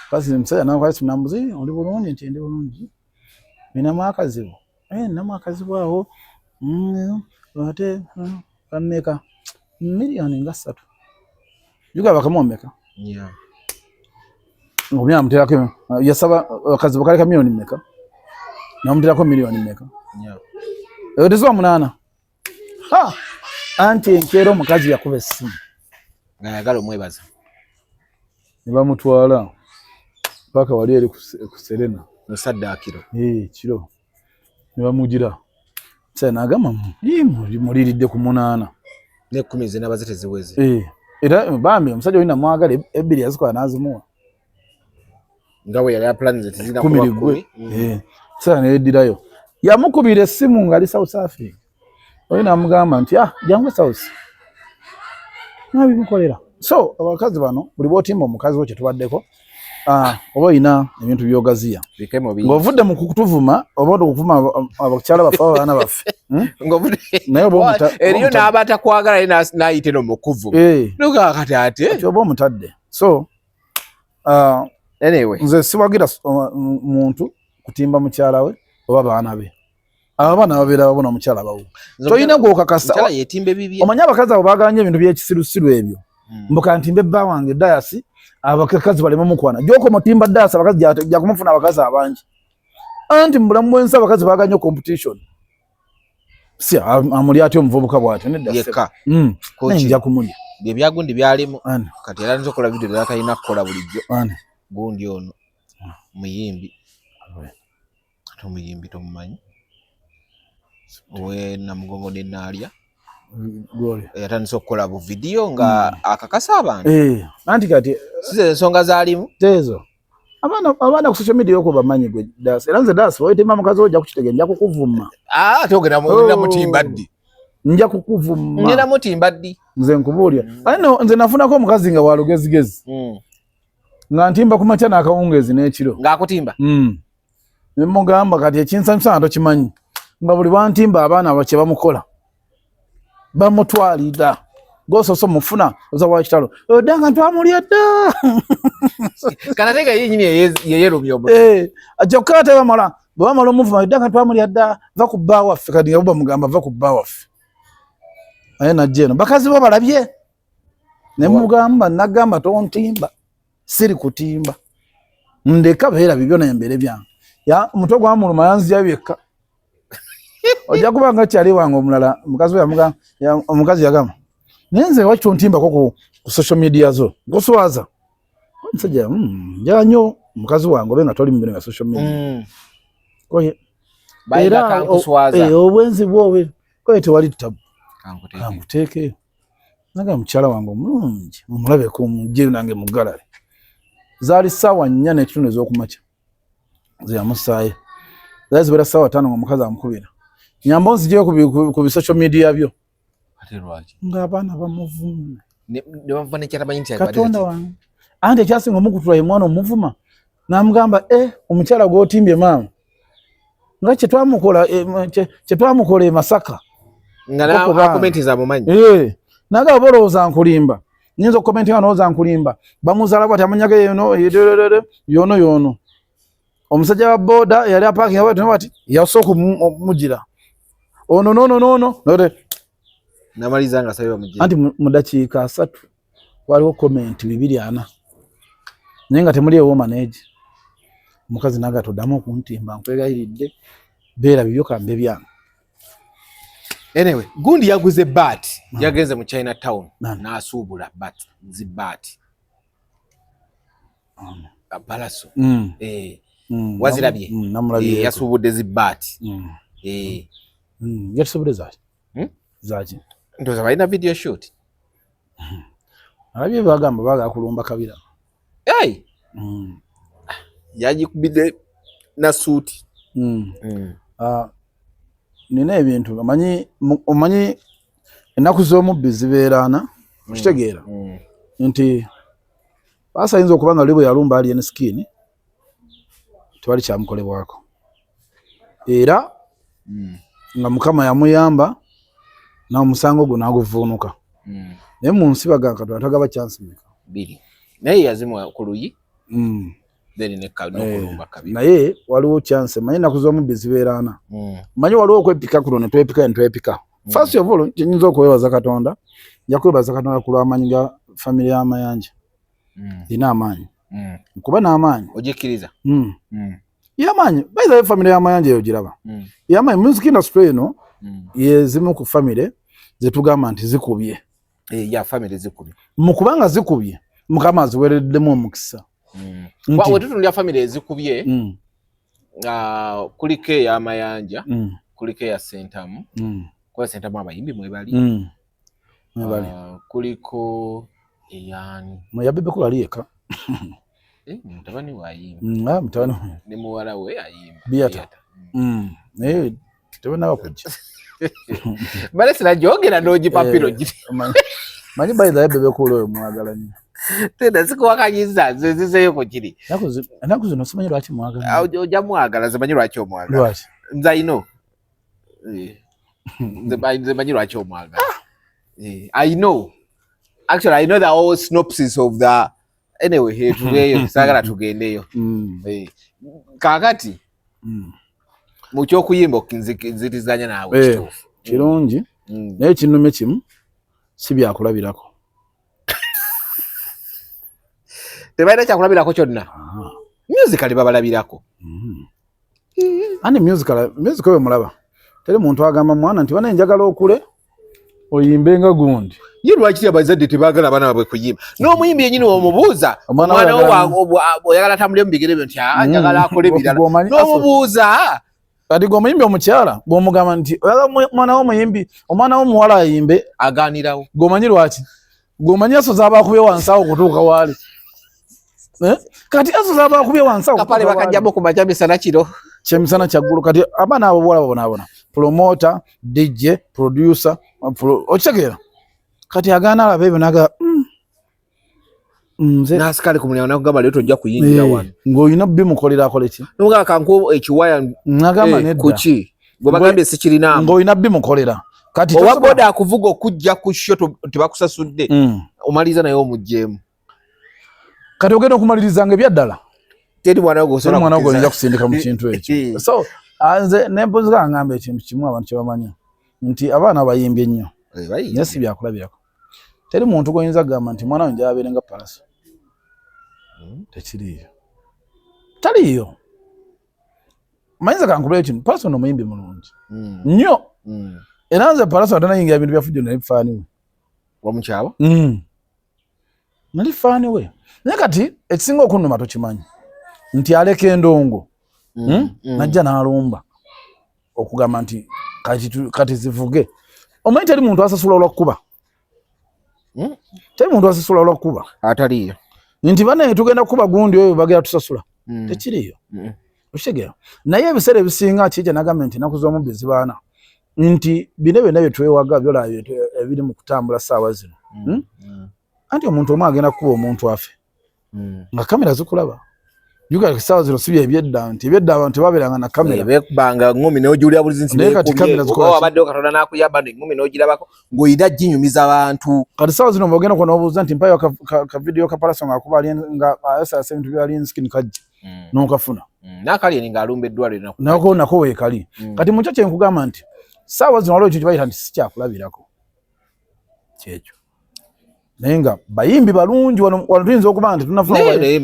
Speaker 1: kasi msaya na kwasi nambuzi oli bulungi ntende bulungi mina mwakazibo na mwakazibo aho wate kameka milioni nga 3 yuga bakamomeka ngomya mutera yasaba akazibo kale ka milioni meka na mutera ko milioni meka ezo 8 anti nkero mukazi yakuba simu
Speaker 2: ngayagala omwebaza
Speaker 1: nibamutwala paka wali eri ku Serena
Speaker 2: musaddakiro
Speaker 1: kiro nibamugira sasa nagama muliridde ku 8
Speaker 2: ne 10 zinabaze teziweze
Speaker 1: era bambi omusajja olina mwagala ebiri yazikola nazimuwa
Speaker 2: ngawe yali plans zitizina kuba 10
Speaker 1: sasa nedirayo yamukubira essimu ngali South Africa olina amugamba nti jangu South nabi bikolera so abakazi bano buli botimba omukazi wo kyetubaddeko oba ina ebintu byogaziya ng'ovudde mu kutuvuma oba okuvuma abakyala baffe abaana baffe
Speaker 2: eriyo n'aba atakwagala n'ayite no mu kuvuma nokakati ate
Speaker 1: oba omutadde so
Speaker 2: anyway
Speaker 1: nze siwagira muntu kutimba mukyala we oba baana be abaana babeera babona omukyala bawo toyina gwokakasa omanye abakazi abo baganye ebintu byekisirusiru ebyo mbuka ntimbe bba wange dayasi abakazi balema mukwana joko mutimba dayasi abakazi jakumufuna abakazi abangi anti mbulamu bwensi abakazi baganye competition si amuli ati omuvubuka bwatyo
Speaker 2: yeka
Speaker 1: nja kumulya
Speaker 2: bye byagundi byalimu kati era nzo kola video data ina kola bulijjo gundi ono muyimbi ato muyimbi to mumanyi we namugongo nenalya
Speaker 1: gole
Speaker 2: yatandise okukola bu video nga akakasa abantu
Speaker 1: anti kati
Speaker 2: size ensonga zalimu
Speaker 1: tezo abana ku social media yoko bamanyi gwe das era nze das woite mama kazi ojja kukitegera nja kukuvuma
Speaker 2: togera mu mutimbaddi
Speaker 1: nja kukuvuma
Speaker 2: nina mutimbaddi
Speaker 1: nze nkubulya ano nze nafunako omukazi nga walugezigezi nga ntimba kumacha na akawungezi n'ekiro
Speaker 2: nga akutimba
Speaker 1: nemugamba kati ekinsanyusa nto kimanyi nga buli bantimba abaana bakye bamukola bamutwalira gososo mufuna oza wa kitalo odanga twamulya dda
Speaker 2: kanatega yinyini yeyero byobo
Speaker 1: ajokata bamala bamala omuvuma odanga twamulya dda va ku bawa ffe kadi nga mugamba va ku bawa ffe ayena jeno bakazi bo balabye nemugamba nagamba tontimba siri kutimba ndeka beera bibyo na mbere byange ya muto gwa muluma yanzi yabyeka ojja kubanga kyali wange omulala mukazi yamuga omukazi yagamba nenze wacho ntimba koko ku social media zo goswaza nsajja janyo mukazi wange obenga toli mbere nga social media koye
Speaker 2: bayira kankuswaza
Speaker 1: obwenzi bwowe koye tewali tabu kankuteke naga mchala wange omulungi omulabe ko mujje nange mugalale zali sawa 4 ekitune z'okumacha ze amusaye zazi bera sawa 5 omukazi amukubira nyambo nzije ku social media byo
Speaker 2: ate lwaji
Speaker 1: ngabana bamuvuma
Speaker 2: ne bavane kyara banyinti
Speaker 1: katonda wange ande kyasinga omukutula mwana omuvuma namugamba omukyala gwotimbye mama nga kyetwamukola Masaka
Speaker 2: ngana akomenti za mumanyi
Speaker 1: naga bolooza nkulimba nyinza comment nga nooza nkulimba bamuzala bati amanyaga yono omusajja wa boda yali aparking bati yasooka mujira ono no note
Speaker 2: namaliza nga sayo mujira
Speaker 1: anti mu dakiika 3 waliwo comment 240 nenga temuli ewo manage mukazi naga todamu okuntimba nkwegayiridde beera bibyo kambe byange.
Speaker 2: Anyway, gundi yaguze bat yagenze mu China town n'asuubula bat zibat abalaso wazirabye
Speaker 1: namulabye
Speaker 2: yasuubudde zibat
Speaker 1: yasuubudde zaki
Speaker 2: ndoza balina video shoot
Speaker 1: alabye bagamba baga kulumba kabira
Speaker 2: yajikubide na suit
Speaker 1: nina ebintu omanyi ennaku z'omubbi zibeerana kitegeera nti basayinza okuba nga libo yalumba alien skin tewali kyamukolebwako era nga Mukama yamuyamba n'omusango gwo n'aguvuunuka naye mu nsi bagamba Katonda tagaba chance meka
Speaker 2: biri naye yazimwa ku luyi
Speaker 1: naye waliwo chance manyi ennaku z'omubbi zibeerana manyi waliwo okwepika kuno ne twepika first of all nyinza okwebaza Katonda nja kwebaza Katonda ku lw'amaanyi ga family y'Amayanja ina amaanyi kuba n'amaanyi
Speaker 2: ogikkiriza
Speaker 1: y'amaanyi by the way family y'Amayanja eyo giraba y'amaanyi music industry eno yezimu ku family zetugamba nti zikubye
Speaker 2: ya family zikubye
Speaker 1: mu kubanga zikubye Mukama aziwereddemu omukisa
Speaker 2: wetutunulya family ezikubye kuliko ey'Amayanja kuliko eya Sentamu kuba Sentamu abayimbi mwebali kuliko eyani
Speaker 1: mweyabebe kulali eka
Speaker 2: mutabani wayimba
Speaker 1: mutabani
Speaker 2: ne muwala we ayimba
Speaker 1: Biata naye tebe n'abakujja
Speaker 2: balesi najogera n'ogipapiro
Speaker 1: manyi by the way bebe kulo oyo mwagala nnyo
Speaker 2: tena zikuwakanyiza zizeyo ku kiri
Speaker 1: ennaku zino simanyi lwaki mwagala
Speaker 2: ojja mwagala zimanyi lwaki omwagala nze ayino nze manyi lwaki omwagala I know actually I know the whole synopsis of the anyway tugeyo sagala tugendeyo kakati mu kyokuyimba okinzirizanya naawe kituufu
Speaker 1: kirungi naye kinume kimu si byakulabirako
Speaker 2: tebalina kyakulabirako kyonna musical babalabirako
Speaker 1: ani musical oyo mulaba teri muntu agamba mwana nti wana enjagala okule oyimbe nga gundi
Speaker 2: ye lwaki abazadde tebagala abaana babwe kuyimba n'omuyimbi yennyini omubuuza omwana oyagala tambule mu bigere byo nti njagala akole birala n'omubuuza
Speaker 1: kati gwe omuyimbi omukyala bw'omugamba nti oyagala omwana w'omuyimbi omwana w'omuwala ayimbe
Speaker 2: agaanirawo
Speaker 1: gweomanyi lwaki gweomanyi asoza abakubye wansi awo okutuuka waali kati asoza abakubye wansi awo
Speaker 2: kapale bakajjamo ku makya misana kiro
Speaker 1: kyemisana kyaggulu kati abaana abo bwala babonaabona promoter DJ producer okitegeera kati agaana alaba ebyo naga nze
Speaker 2: nasikale ku mulyango nakugamba leero tojja kuyingira wano
Speaker 1: ng'olina bimukolera akole ki
Speaker 2: nomugaa kanku ekiwaya
Speaker 1: nagamba nedda
Speaker 2: kuki gwe bagambye sikirinamu
Speaker 1: ng'olina bimukolera kati
Speaker 2: owa boda akuvuga okujja ku sho tebakusasudde omaliriza naye omugjeemu
Speaker 1: kati ogenda okumalirizanga ebyaddala
Speaker 2: teri mwana gwe
Speaker 1: oyinza kusindika mu kintu ekyo so nze nempuzika ngamba ekintu kimu abantu kyebamanyi nti abaana bayimbye ennyo naye si byakulabirako teri muntu gwoyinza kugamba nti mwana wange abeere nga Palaso tekiriiyo taliiyo manyiza kankulayo kino Palaso n'omuyimbi mulungi nnyo era nze Palaso atanayingira bintu byafujjo nali faani we
Speaker 2: wamukyaba
Speaker 1: nali faani we naye kati ekisinga okunnuma tokimanyi nti aleka endongo najja n'alumba okugamba nti kati zivuge omanyi teri muntu asasula olwakkuba teri muntu asasula olwakkuba
Speaker 2: ataliiyo
Speaker 1: nti banaye tugenda kukuba gundi oyo bagera tusasula tekiriiyo okitegeera naye ebiseera ebisinga kijja nagamba nti ennaku z'omubbi zibaana nti bino byonna bye twewaga byolaba ebiri mu kutambula ssaawa zino anti omuntu omu agenda kukuba omuntu afe nga kamera zikulaba Yuka sawa zino sibye ebyedda nti ebyedda abantu baberanga na kamera.
Speaker 2: Banga ngumi n'ojulira bulizi nti
Speaker 1: naye kati kamera zikola.
Speaker 2: Abadde Katonda n'akuyamba ngumi n'ogirabako ng'oyida ginyumiza abantu.
Speaker 1: Kati sawa zino mbogenda ko n'obuuza nti mpayo ka video ka Palaso ng'akuba ali nga ayasa ebintu byali skin kajja. N'okafuna.
Speaker 2: N'akali nga alumba eddwaliro
Speaker 1: nako weekali. Kati mu kyo kye nkugamba nti sawa zino waliwo ekyo kibayita nti sikyakulabirako. Kyekyo. Naye nga bayimbi balungi wano tuyinza okuba nti tunafuna famire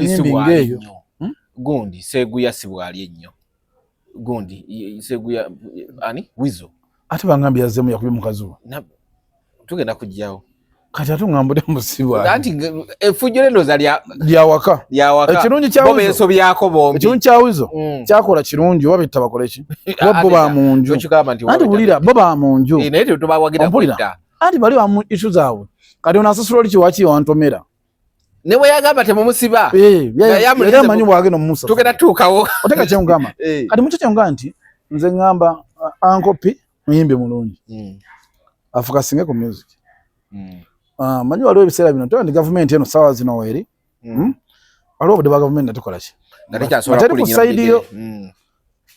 Speaker 1: nyimbi ng'eyo.
Speaker 2: Gundi Seguya sibwali ennyo. Gundi Seguya ani Wizo.
Speaker 1: Ate bangambye yazemu yakubye mukazi we.
Speaker 2: Tugenda kujjawo.
Speaker 1: Kati atungambudde musibwa.
Speaker 2: Anti efujjo lendo
Speaker 1: lya waka. Ekirungi kya
Speaker 2: Wizo. Bobeso byako bombi.
Speaker 1: Ekirungi kya Wizo. Kyakola kirungi wabita bakola ki? Bo ba munju. Anti bulira bo ba munju.
Speaker 2: Naye tubawagira kwita.
Speaker 1: Anti bali wa issue zaabwe. Kati onasasula oli kiwaki wantomera.
Speaker 2: Ne bwe yagamba temumusiba.
Speaker 1: Yali amanyi bwagenda mumusa.
Speaker 2: Tugenda tuukawo.
Speaker 1: Oteka kyengamba. Kati mu kyo kyengamba nti nze ngamba Uncle muyimbi mulungi. Afokasinge ku music. Manyi waliwo ebiseera bino toyandi gavumenti eno sawa zino weeri. Waliwo obudde bwa gavumenti natukola ki. Ateri ku side yo.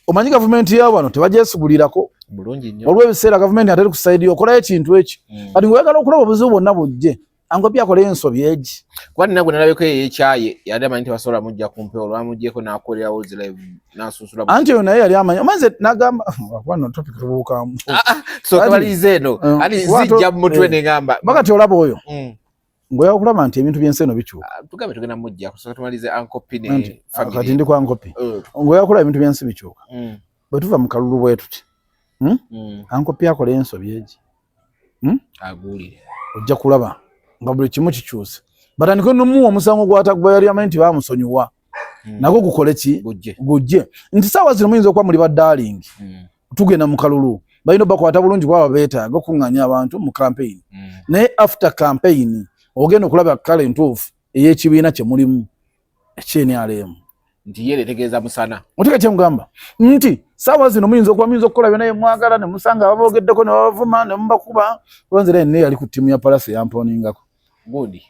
Speaker 1: Omanyi gavumenti ya wano tebagyesugulirako.
Speaker 2: Bulungi nnyo.
Speaker 1: Waliwo ebiseera gavumenti ateri ku side yo okolayo ekintu ekyo. Kati ng'oyagala okulaba obuzibu bwonna bujje. Angopi akole ensobi eji.
Speaker 2: Kwani nagwe nalabeko ekyaye yali amanyi basobola mujja kumpewo lwamujjeko n'akolerawo live n'asusula.
Speaker 1: Anti yo naye yali amanyi omanze n'agamba wano topic tubuukamu.
Speaker 2: So kabalize eno ali zijja mu mutwe n'engamba.
Speaker 1: Bakati olaba oyo. Ngoya okulaba nti ebintu by'ensi eno bikyuka.
Speaker 2: Tugambe tugenda mujja kusooka tumalize Uncle ne
Speaker 1: family. Kati ndi kwa Uncle. Ngoya okulaba ebintu by'ensi bikyuka. Bwe tuva mu kalulu bwetu ti. Uncle akole ensobi eji.
Speaker 2: Agulire.
Speaker 1: Ojja kulaba. Nga buli kimu kikyuse. Batandike n'omuwa omusango gwatagwa yali amanyi nti bamusonyiwa. Nako gukole ki? Gujje. Nti sawa zino muyinza okuba muli ba darling. Tugenda mu kalulu. Balina bakwata bulungi kwaba beetaaga okuŋŋaanya abantu mu campaign. Naye after campaign ogenda okulaba kale entuufu ey'ekibiina kye mulimu ekyenalemu.
Speaker 2: Nti yere tegeeza musana.
Speaker 1: Oteka kye mugamba. Nti sawa zino muyinza okukola byonna mwagala ne musanga ababoogeddeko ne babavuma ne mubakuba. Wanzira enne yali ku ttiimu ya Palaso yampooningako.
Speaker 2: Gundi.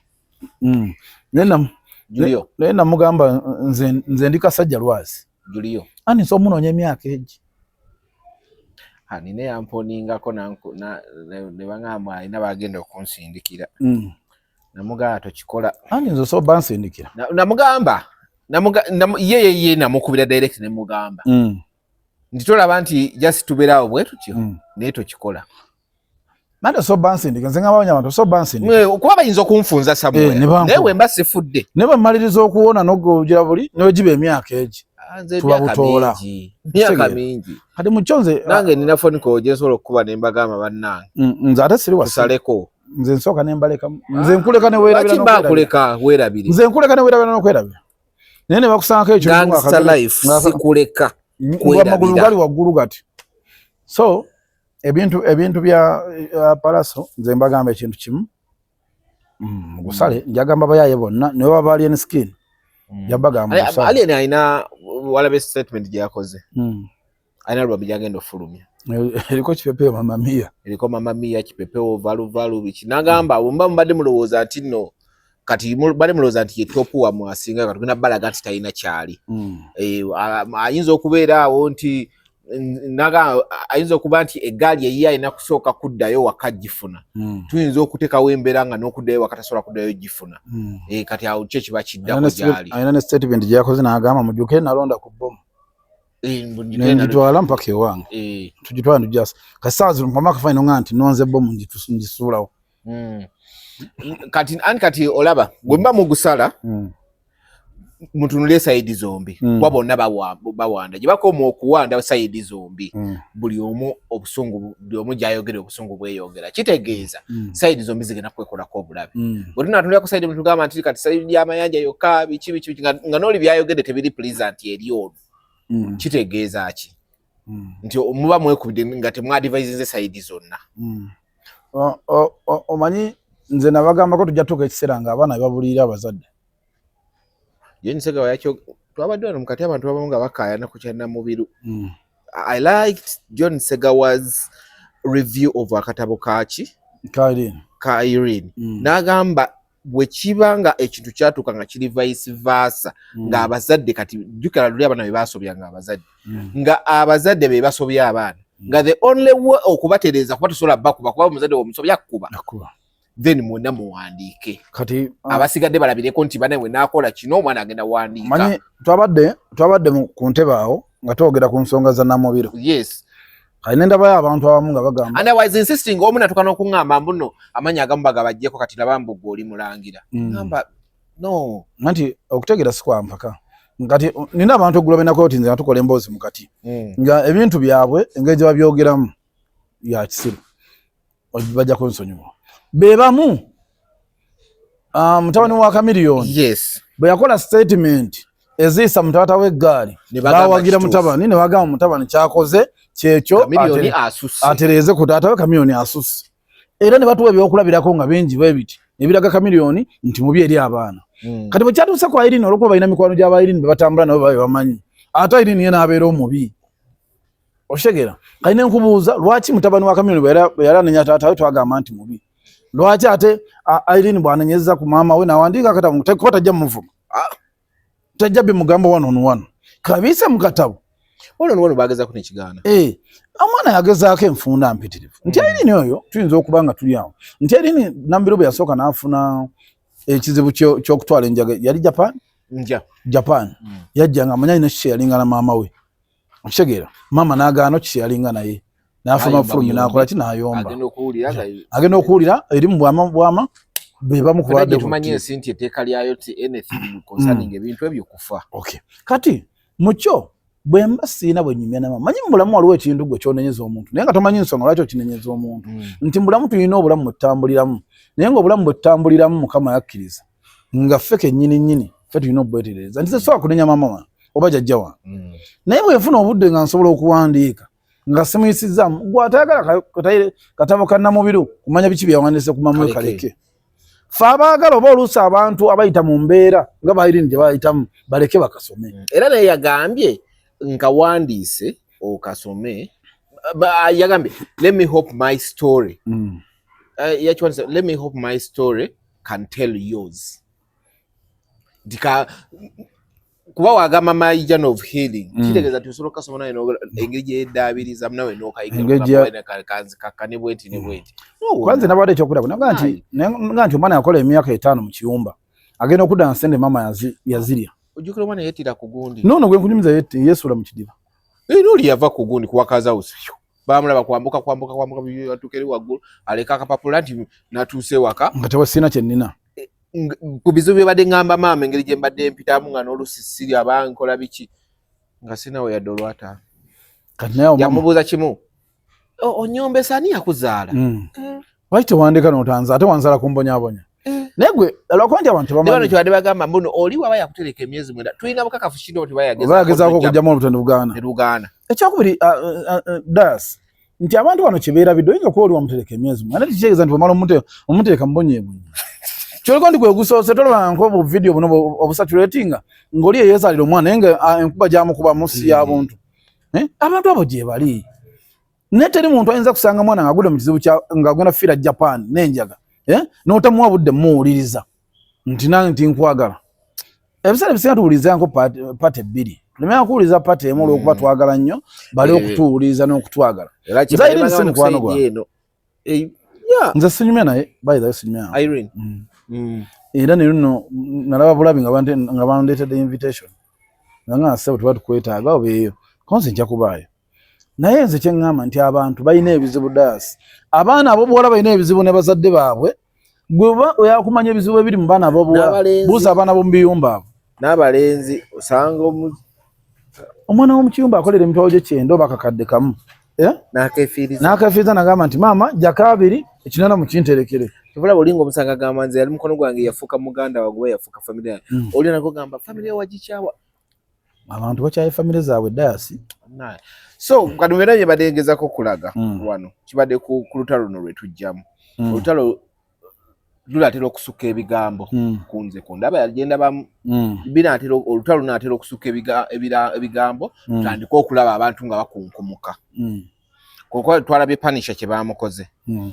Speaker 1: Julio. Naye namugamba nze ndi Kasajja Lwazi.
Speaker 2: Julio.
Speaker 1: Ani nso munoonya emyaka egi.
Speaker 2: Nine yampooningako ne bangamba alina bagenda okunsindikira. Namugamba tokikola.
Speaker 1: Ani nze so bansindikira.
Speaker 2: Namugamba ye namukubira direct ne mugamba. Nti tolaba nti just tubeerawo bwe tutyo naye tokikola.
Speaker 1: Nanda so bansindika nze ngamba abantu so bansindika.
Speaker 2: Kuba bayinza okunfunza sabwe. Naye wemba sifudde.
Speaker 1: Ne bamaliriza okuwona n'ogogira buli n'ogiba emyaka egi. Tubabutoola.
Speaker 2: Myaka mingi.
Speaker 1: Kati mukyonze
Speaker 2: nange nina phone call gye nsobola okukuba ne mbagamba bannange.
Speaker 1: Nze ate siri wasi.
Speaker 2: Tusaleko.
Speaker 1: Nze nsooka ne mbaleka. Nze nkuleka ne weerabira
Speaker 2: n'okwerabira. Lwaki mbakuleka weerabire?
Speaker 1: Nze nkuleka ne weerabira n'okwerabira. Naye ne bakusangako ekyo
Speaker 2: Gangster life sikuleka.
Speaker 1: Amagulu gali waggulu gati. So ebintu bya Palaso nze mbagamba ekintu kimu. Gusale njagamba bayaye bonna ne baba alien skin. Yabagamba gusale.
Speaker 2: Alien ayina walabe statement gye yakoze. Ayina lwa bijagenda ofulumya.
Speaker 1: Eriko kipepeo Mama Mia.
Speaker 2: Eriko Mama Mia kipepeo valu bichi. Nagamba bomba mbadde mulowooza ati no kati bali mulowooza nti ye top wa mwasinga kati kuna balaga nti talina kyali. Ayinza okubeera awo nti ayinza okuba nti eggaali eyiye alina kusooka kuddayo wakagifuna. Tuyinza okuteekawo embeera nga n'okuddayo wakatasobola kuddayo gifuna. Kati awo kye kiba kiddako gyali.
Speaker 1: Ayina ne statement gye yakoze n'agamba mujjuke nalonda ku bbomu. Njitwala mpaka ewange. Tugitwala ndujasa. Kati saa zino mpamaka faino nga nti nonze bbomu njisuulawo.
Speaker 2: Kati olaba gwe mba mugusala mutunule side zombi kwa bonna bawanda gye bakoma okuwanda side zombi buli omu obusungu buli omu gyayogera obusungu bweyogera kitegeeza side zombi zigenda kwekolako obulabe bwe tunatunulira ku side mutugamba nti kati side y'amayanja yokka biki nga n'oli byayogedde tebiri pleasant eri ono kitegeeza ki nti muba mwekubidde nga temwadivaizinze side zonna.
Speaker 1: Omanyi nze nabagambako tujja tuuka ekiseera nga abaana babulira abazadde.
Speaker 2: John Segawa yakyo twabadde wano mukati abantu abamu nga bakaayana ku Kyannamubiru. I liked John Segawa's review of akatabo kaki?
Speaker 1: Ka Irene.
Speaker 2: N'agamba bwe kibanga ekintu kyatuuka nga kiri vice versa nga abazadde kati jjukira luli abaana be baasobya nga abazadde nga abazadde be basobya abaana nga the only way okubatereeza kuba tosobola bakuba kuba omuzadde omusobya kuba then mwonna muwandiike kati abasigadde balabireko nti banawe naakola kino omwana agenda wandiika.
Speaker 1: Manyi twabadde ku ntebe awo nga twogera ku nsonga za Namubiro.
Speaker 2: Yes.
Speaker 1: Kati nendabayo abantu abamu nga bagamba.
Speaker 2: And I was insisting omu natuka n'okuŋŋamba mbuno amanya agamu bagabaggyeko kati nabambuga oli mulangira. Ngamba no.
Speaker 1: Nti okutegeera si kwa mpaka. Ngati nina abantu ogula bena koti nze natukola emboozi mukati. Nga ebintu byabwe engeri gye babyogeramu ya kisiru. Bajja kunsonyiwa. Bebamu mutabani wa Chameleone.
Speaker 2: Yes.
Speaker 1: Bwe yakola statement ezisa mutata w'eggaali bawagira mutabani ne bagamba mutabani kyakoze kyekyo atereze ku taata we Chameleone asusse. Era ne batuwa ebyokulabirako nga bingi bwe biti ebiraga Chameleone nti mubi eri abaana. Kati bwe kyatuuse ku Irene olwokuba balina mikwano gy'aba Irene be batambula nabo babe bamanyi ate Irene ye n'abeera omubi. Oshegera kati ne nkubuuza lwaki mutabani wa Chameleone bwe yalanenya taata we twagamba nti mubi, lwaki ate Irene bw'anenyeza ku maama we n'awandiika akatabo ko tajja muvuma tajja bimugambo one on one kabiise mu katabo
Speaker 2: ono nwono bagezako n'ekigaana.
Speaker 1: Omwana yagezaako enfunda mpitirivu nti Irene oyo tuyinza okuba nga tuli awo nti Irene Namubiro bwe yasooka n'afuna ekizibu ky'okutwala enjaga yali Japan yajja nga amanyi alina kiki yalingana maama we. Okitegeera maama n'agaana kiki yalingana naye n'afuna fulumi n'akola ki n'ayomba agenda okuwulira eri mu bwama be bamu kubadde
Speaker 2: tumanyi ensinti etteeka lyayo ti anything concerning ebintu ebyo kufa.
Speaker 1: Okay. Kati mukyo bwe mba siina bwe nyumya nama manyi mubulamu waliwo ekintu gwe kyonenyeza omuntu naye nga tomanyi nsonga lwaki okinenyeza omuntu nti mubulamu tulina obulamu bwe tutambuliramu naye nga obulamu bwe tutambuliramu Mukama yakkiriza nga ffe kennyini ffe tulina okubwetereeza nti tesobola kunenya maama wange oba jjajja wange naye bwe nfuna obudde nga nsobola okuwandiika nga simuyisizaamu gw'atayagala katabo ka Namubiro kumanya biki bye yawandiise ku maama we kaleke. Ffe abaagala oba oluusi abantu abayita mu mbeera nga Irene gye bayitamu baleke bakasome.
Speaker 2: Era naye yagambye nga wandiise okasome yagambye let me hope my story let me hope my story can tell yours. Kuba wagamba my journey of healing kitegeeza nti osobola okukasoma nawe engeri gyeddaabiriza nawe n'okayigakane bwenti ne bwenti.
Speaker 1: Kwanza nabadde ekyokulaba naga nti omwana yakola emyaka 5 mu kiyumba agenda okudda na sente maama yazirya.
Speaker 2: Ojjukira omwana yettira ku gundi
Speaker 1: nono gwe nkunyumiza yeesula mu kidiba
Speaker 2: noli yava ku gundi kuwakaza usi bamulaba kwambuka atuuka eri waggulu aleka akapapula nti natuuse waka
Speaker 1: nga tewasina kyennina
Speaker 2: ku bizibu bye badde ngamba maama engeri gye mbadde mpitamu nga n'oluusi siri abankola biki nga sinawe yadde olwataano. Yamubuuza kimu onyombesa ani yakuzaala
Speaker 1: lwaki tewandiika n'otanza ate wanzala kumbonyabonya naye gwe olwokuba nti abantu
Speaker 2: tebamanyi kibadde bagamba mbuno oli waba yakutereka emyezi 9 tulina bukakafu kino nti
Speaker 1: bayagezaako okugyamu olutendo Luganda. Ekyokubiri das nti abantu bano kibeera bidde oyinza okuba oli wamutereka emyezi 9 ate kitegeeza nti wamala omutereka mbonyeebonye kyoleko ndi gwe gusoose tolaba nkobu video buno obusatulatinga ng'oli yeezaalira omwana naye nga enkuba gyamukubamu si y'abuntu. Abantu abo gye bali naye teri muntu ayinza kusanga mwana ng'agudde mu kizibu ng'agenda fiira Japan n'enjaga n'otamuwa budde muwuliriza nti nange nti nkwagala. Ebiseera ebisinga tuwuliriza nko pati ebbiri tulemera kuwuliriza pati emu olw'okuba twagala nnyo bali okutuwuliriza n'okutwagala. Nze sinyumya naye bayithayo sinyumya
Speaker 2: Irene.
Speaker 1: Era ne luno nalaba bulabi nga bandeetedde invitation nga ssebo tuba tukwetaaga oba eyo konse nja kubaayo naye nze kye ŋŋamba nti abantu balina ebizibu daasi abaana ab'obuwala balina ebizibu ne bazadde baabwe gwe oyakumanya ebizibu ebiri mu baana ab'obuwala buuza abaana b'omu biyumba abo
Speaker 2: n'abalenzi osanga
Speaker 1: omwana w'omu kiyumba akolera emitwalo gye 9 oba akakadde kamu n'akefiiriza n'agamba nti maama jjako 2 ekinana mukinterekere.
Speaker 2: Tubula bolingo omusanga agamba nze yali mukono gwange yafuuka muganda wagwe yafuuka familia oli nako gamba familia wagikyawa
Speaker 1: abantu bakyaye familia zaabwe daasi.
Speaker 2: So kati mwera nye badengezako kulaga wano kibadde ku lutalo luno lwe tujjamu olutalo lulatera okusukka ebigambo kunze kundaba yagenda bamu binaatera olutalo lunaatera okusukka ebigambo tutandika okulaba abantu nga bakunkumuka kuko twalabye Punisher kye baamukoze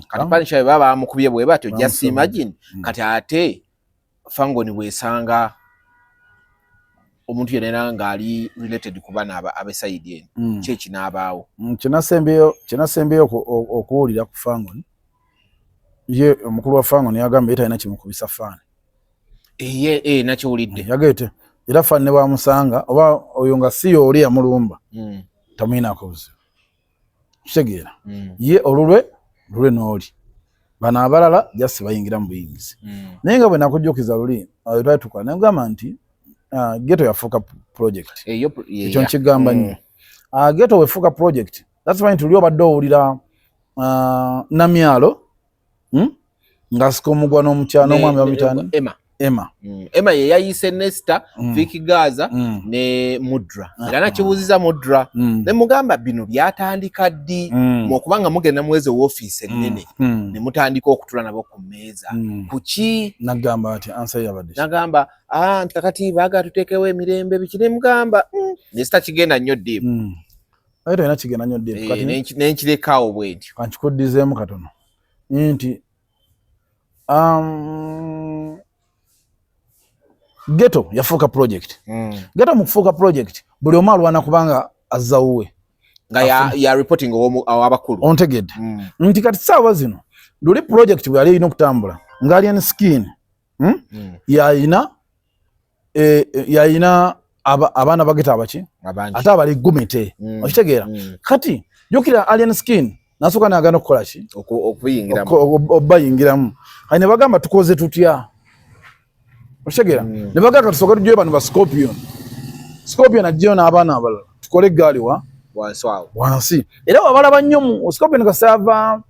Speaker 2: kati Punisher baba bamukubye bwe batyo just imagine kati ate fango ni wesanga omuntu yenna nga ali related ku bana abesaidi eno kyeki n'abaawo
Speaker 1: kinasembeyo okuwulira ku fango ye omukulu wa fango yagamba yetalina kimukubisa faani
Speaker 2: nakiwulidde
Speaker 1: yagete era faani ne bamusanga oba oyo nga si oli yamulumba tamwinako buzibu kitegeera ye olulwe n'oli bano abalala jasi bayingira mu buyingizi naye nga bwe nakujjukiza luli twatuka nagamba nti Ghetto yafuuka project ekyo nkigamba nnyo Ghetto wefuuka project that's why tuli obadde owulira Namyalo ng'asika omugwa n'omukyano omwami wamitani
Speaker 2: Emma ye yayise Nesta Vicky Gaza ne Mudra era nakibuuziza Mudra ne mugamba bino byatandika ddi okubanga mugenda muweze woofiisi ennene ne mutandika okutula nabo ku mmeeza kuki
Speaker 1: nagamba ati answer yabadde
Speaker 2: nagamba kakati baaga tuteekewo emirembe biki ne mugamba Nesta kigenda nnyo ddiibu
Speaker 1: ayita ina kigenda nnyo ddiibu
Speaker 2: kati nenkirekawo bwentyo
Speaker 1: kankikuddizeemu katono nti Ghetto yafuuka project Ghetto mu kufuuka project buli omu alwana kubanga azawuwe
Speaker 2: nga ya reporting abakulu
Speaker 1: ontegedde nti kati saawa zino luli project bwe yali erina okutambula nga Alien Skin yayina abaana ba Ghetto abaki ate abali gumite okitegeera kati jjukira Alien Skin nasooka n'agenda okukola ki okubayingiramu kati ne bagamba tukoze tutya oshegera ne bagaka tusooka tujje bano ba Scorpion ajjeyo n'abaana abalala tukole eggaali wansi era wabalaba nnyo mu Scorpion kasava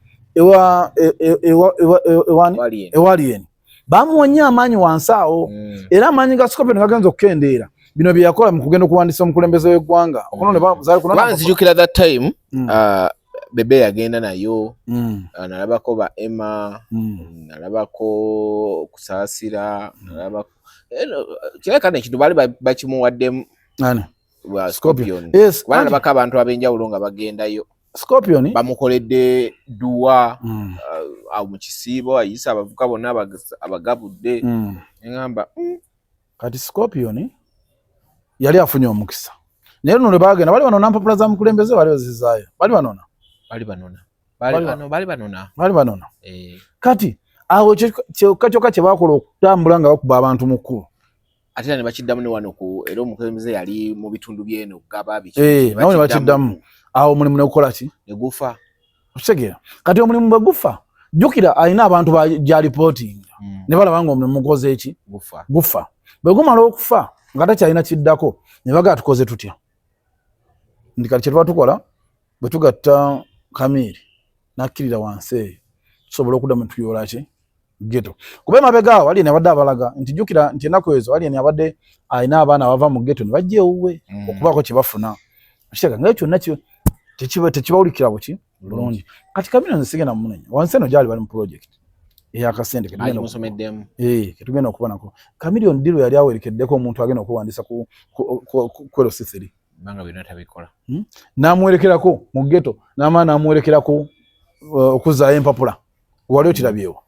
Speaker 1: ewalien bamuwonya amaanyi wansi awo era amaanyi ga Scorpion gagenza okukendeera bino bye yakola mu kugenda okuwandiisa omukulembeze w'eggwanga
Speaker 2: banzijukira that time Bebe yagenda nayo nalabako ba Emma nalabako kusaasira nalabako kireka ne kintu bali bakimuwaddemu
Speaker 1: Scorpion
Speaker 2: nalabako abantu ab'enjawulo nga bagendayo
Speaker 1: Scorpion
Speaker 2: bamukoledde duwa awo mu kisiibo ayisa abavuka bonna abagabudde ngamba
Speaker 1: kati Scorpion yali afunye omukisa naye luno lwe bagenda bali banona mpapula za mukulembeze bali bazizaayo bali banona kati awo kyokka kye bakola okutambula nga bakuba abantu mukulu
Speaker 2: ate ne bakiddamu ne wano ku era omukulembeze yali mu bitundu byeno gaba
Speaker 1: nawe ne bakiddamu awo omulimu ne gukola ki
Speaker 2: ne gufa
Speaker 1: okitegeera kati omulimu bwe gufa jjukira alina abantu gya reporting ne balaba nga omulimu gukoze eki gufa bwe gumala okufa nga takyalina kiddako ne bagaa tukoze tutya ndi kati kye tuba tukola bwe tugatta Kamiri nakkirira wansi eyo tusobola okuddamu tuyoola ki Ghetto kuba emabega awo Alien abadde abalaga nti jjukira nti ennaku ezo Alien abadde alina abaana abava mu Ghetto ne bajja ewuwe okubaako kye bafuna ekiteeka nga kyonna tekibawulikira buki bulungi kati Kamiri nzisigenda mu munenya wansi eno gyali bali mu project ey'akasente ketugenda okuba nako Kamiri diro yali awerekeddeko omuntu agenda okuwandiisa ku LC3
Speaker 2: banga bino tabikola
Speaker 1: namwerekerako mu Ghetto n'amaana amwerekerako okuzaayo empapula wali okirabyewo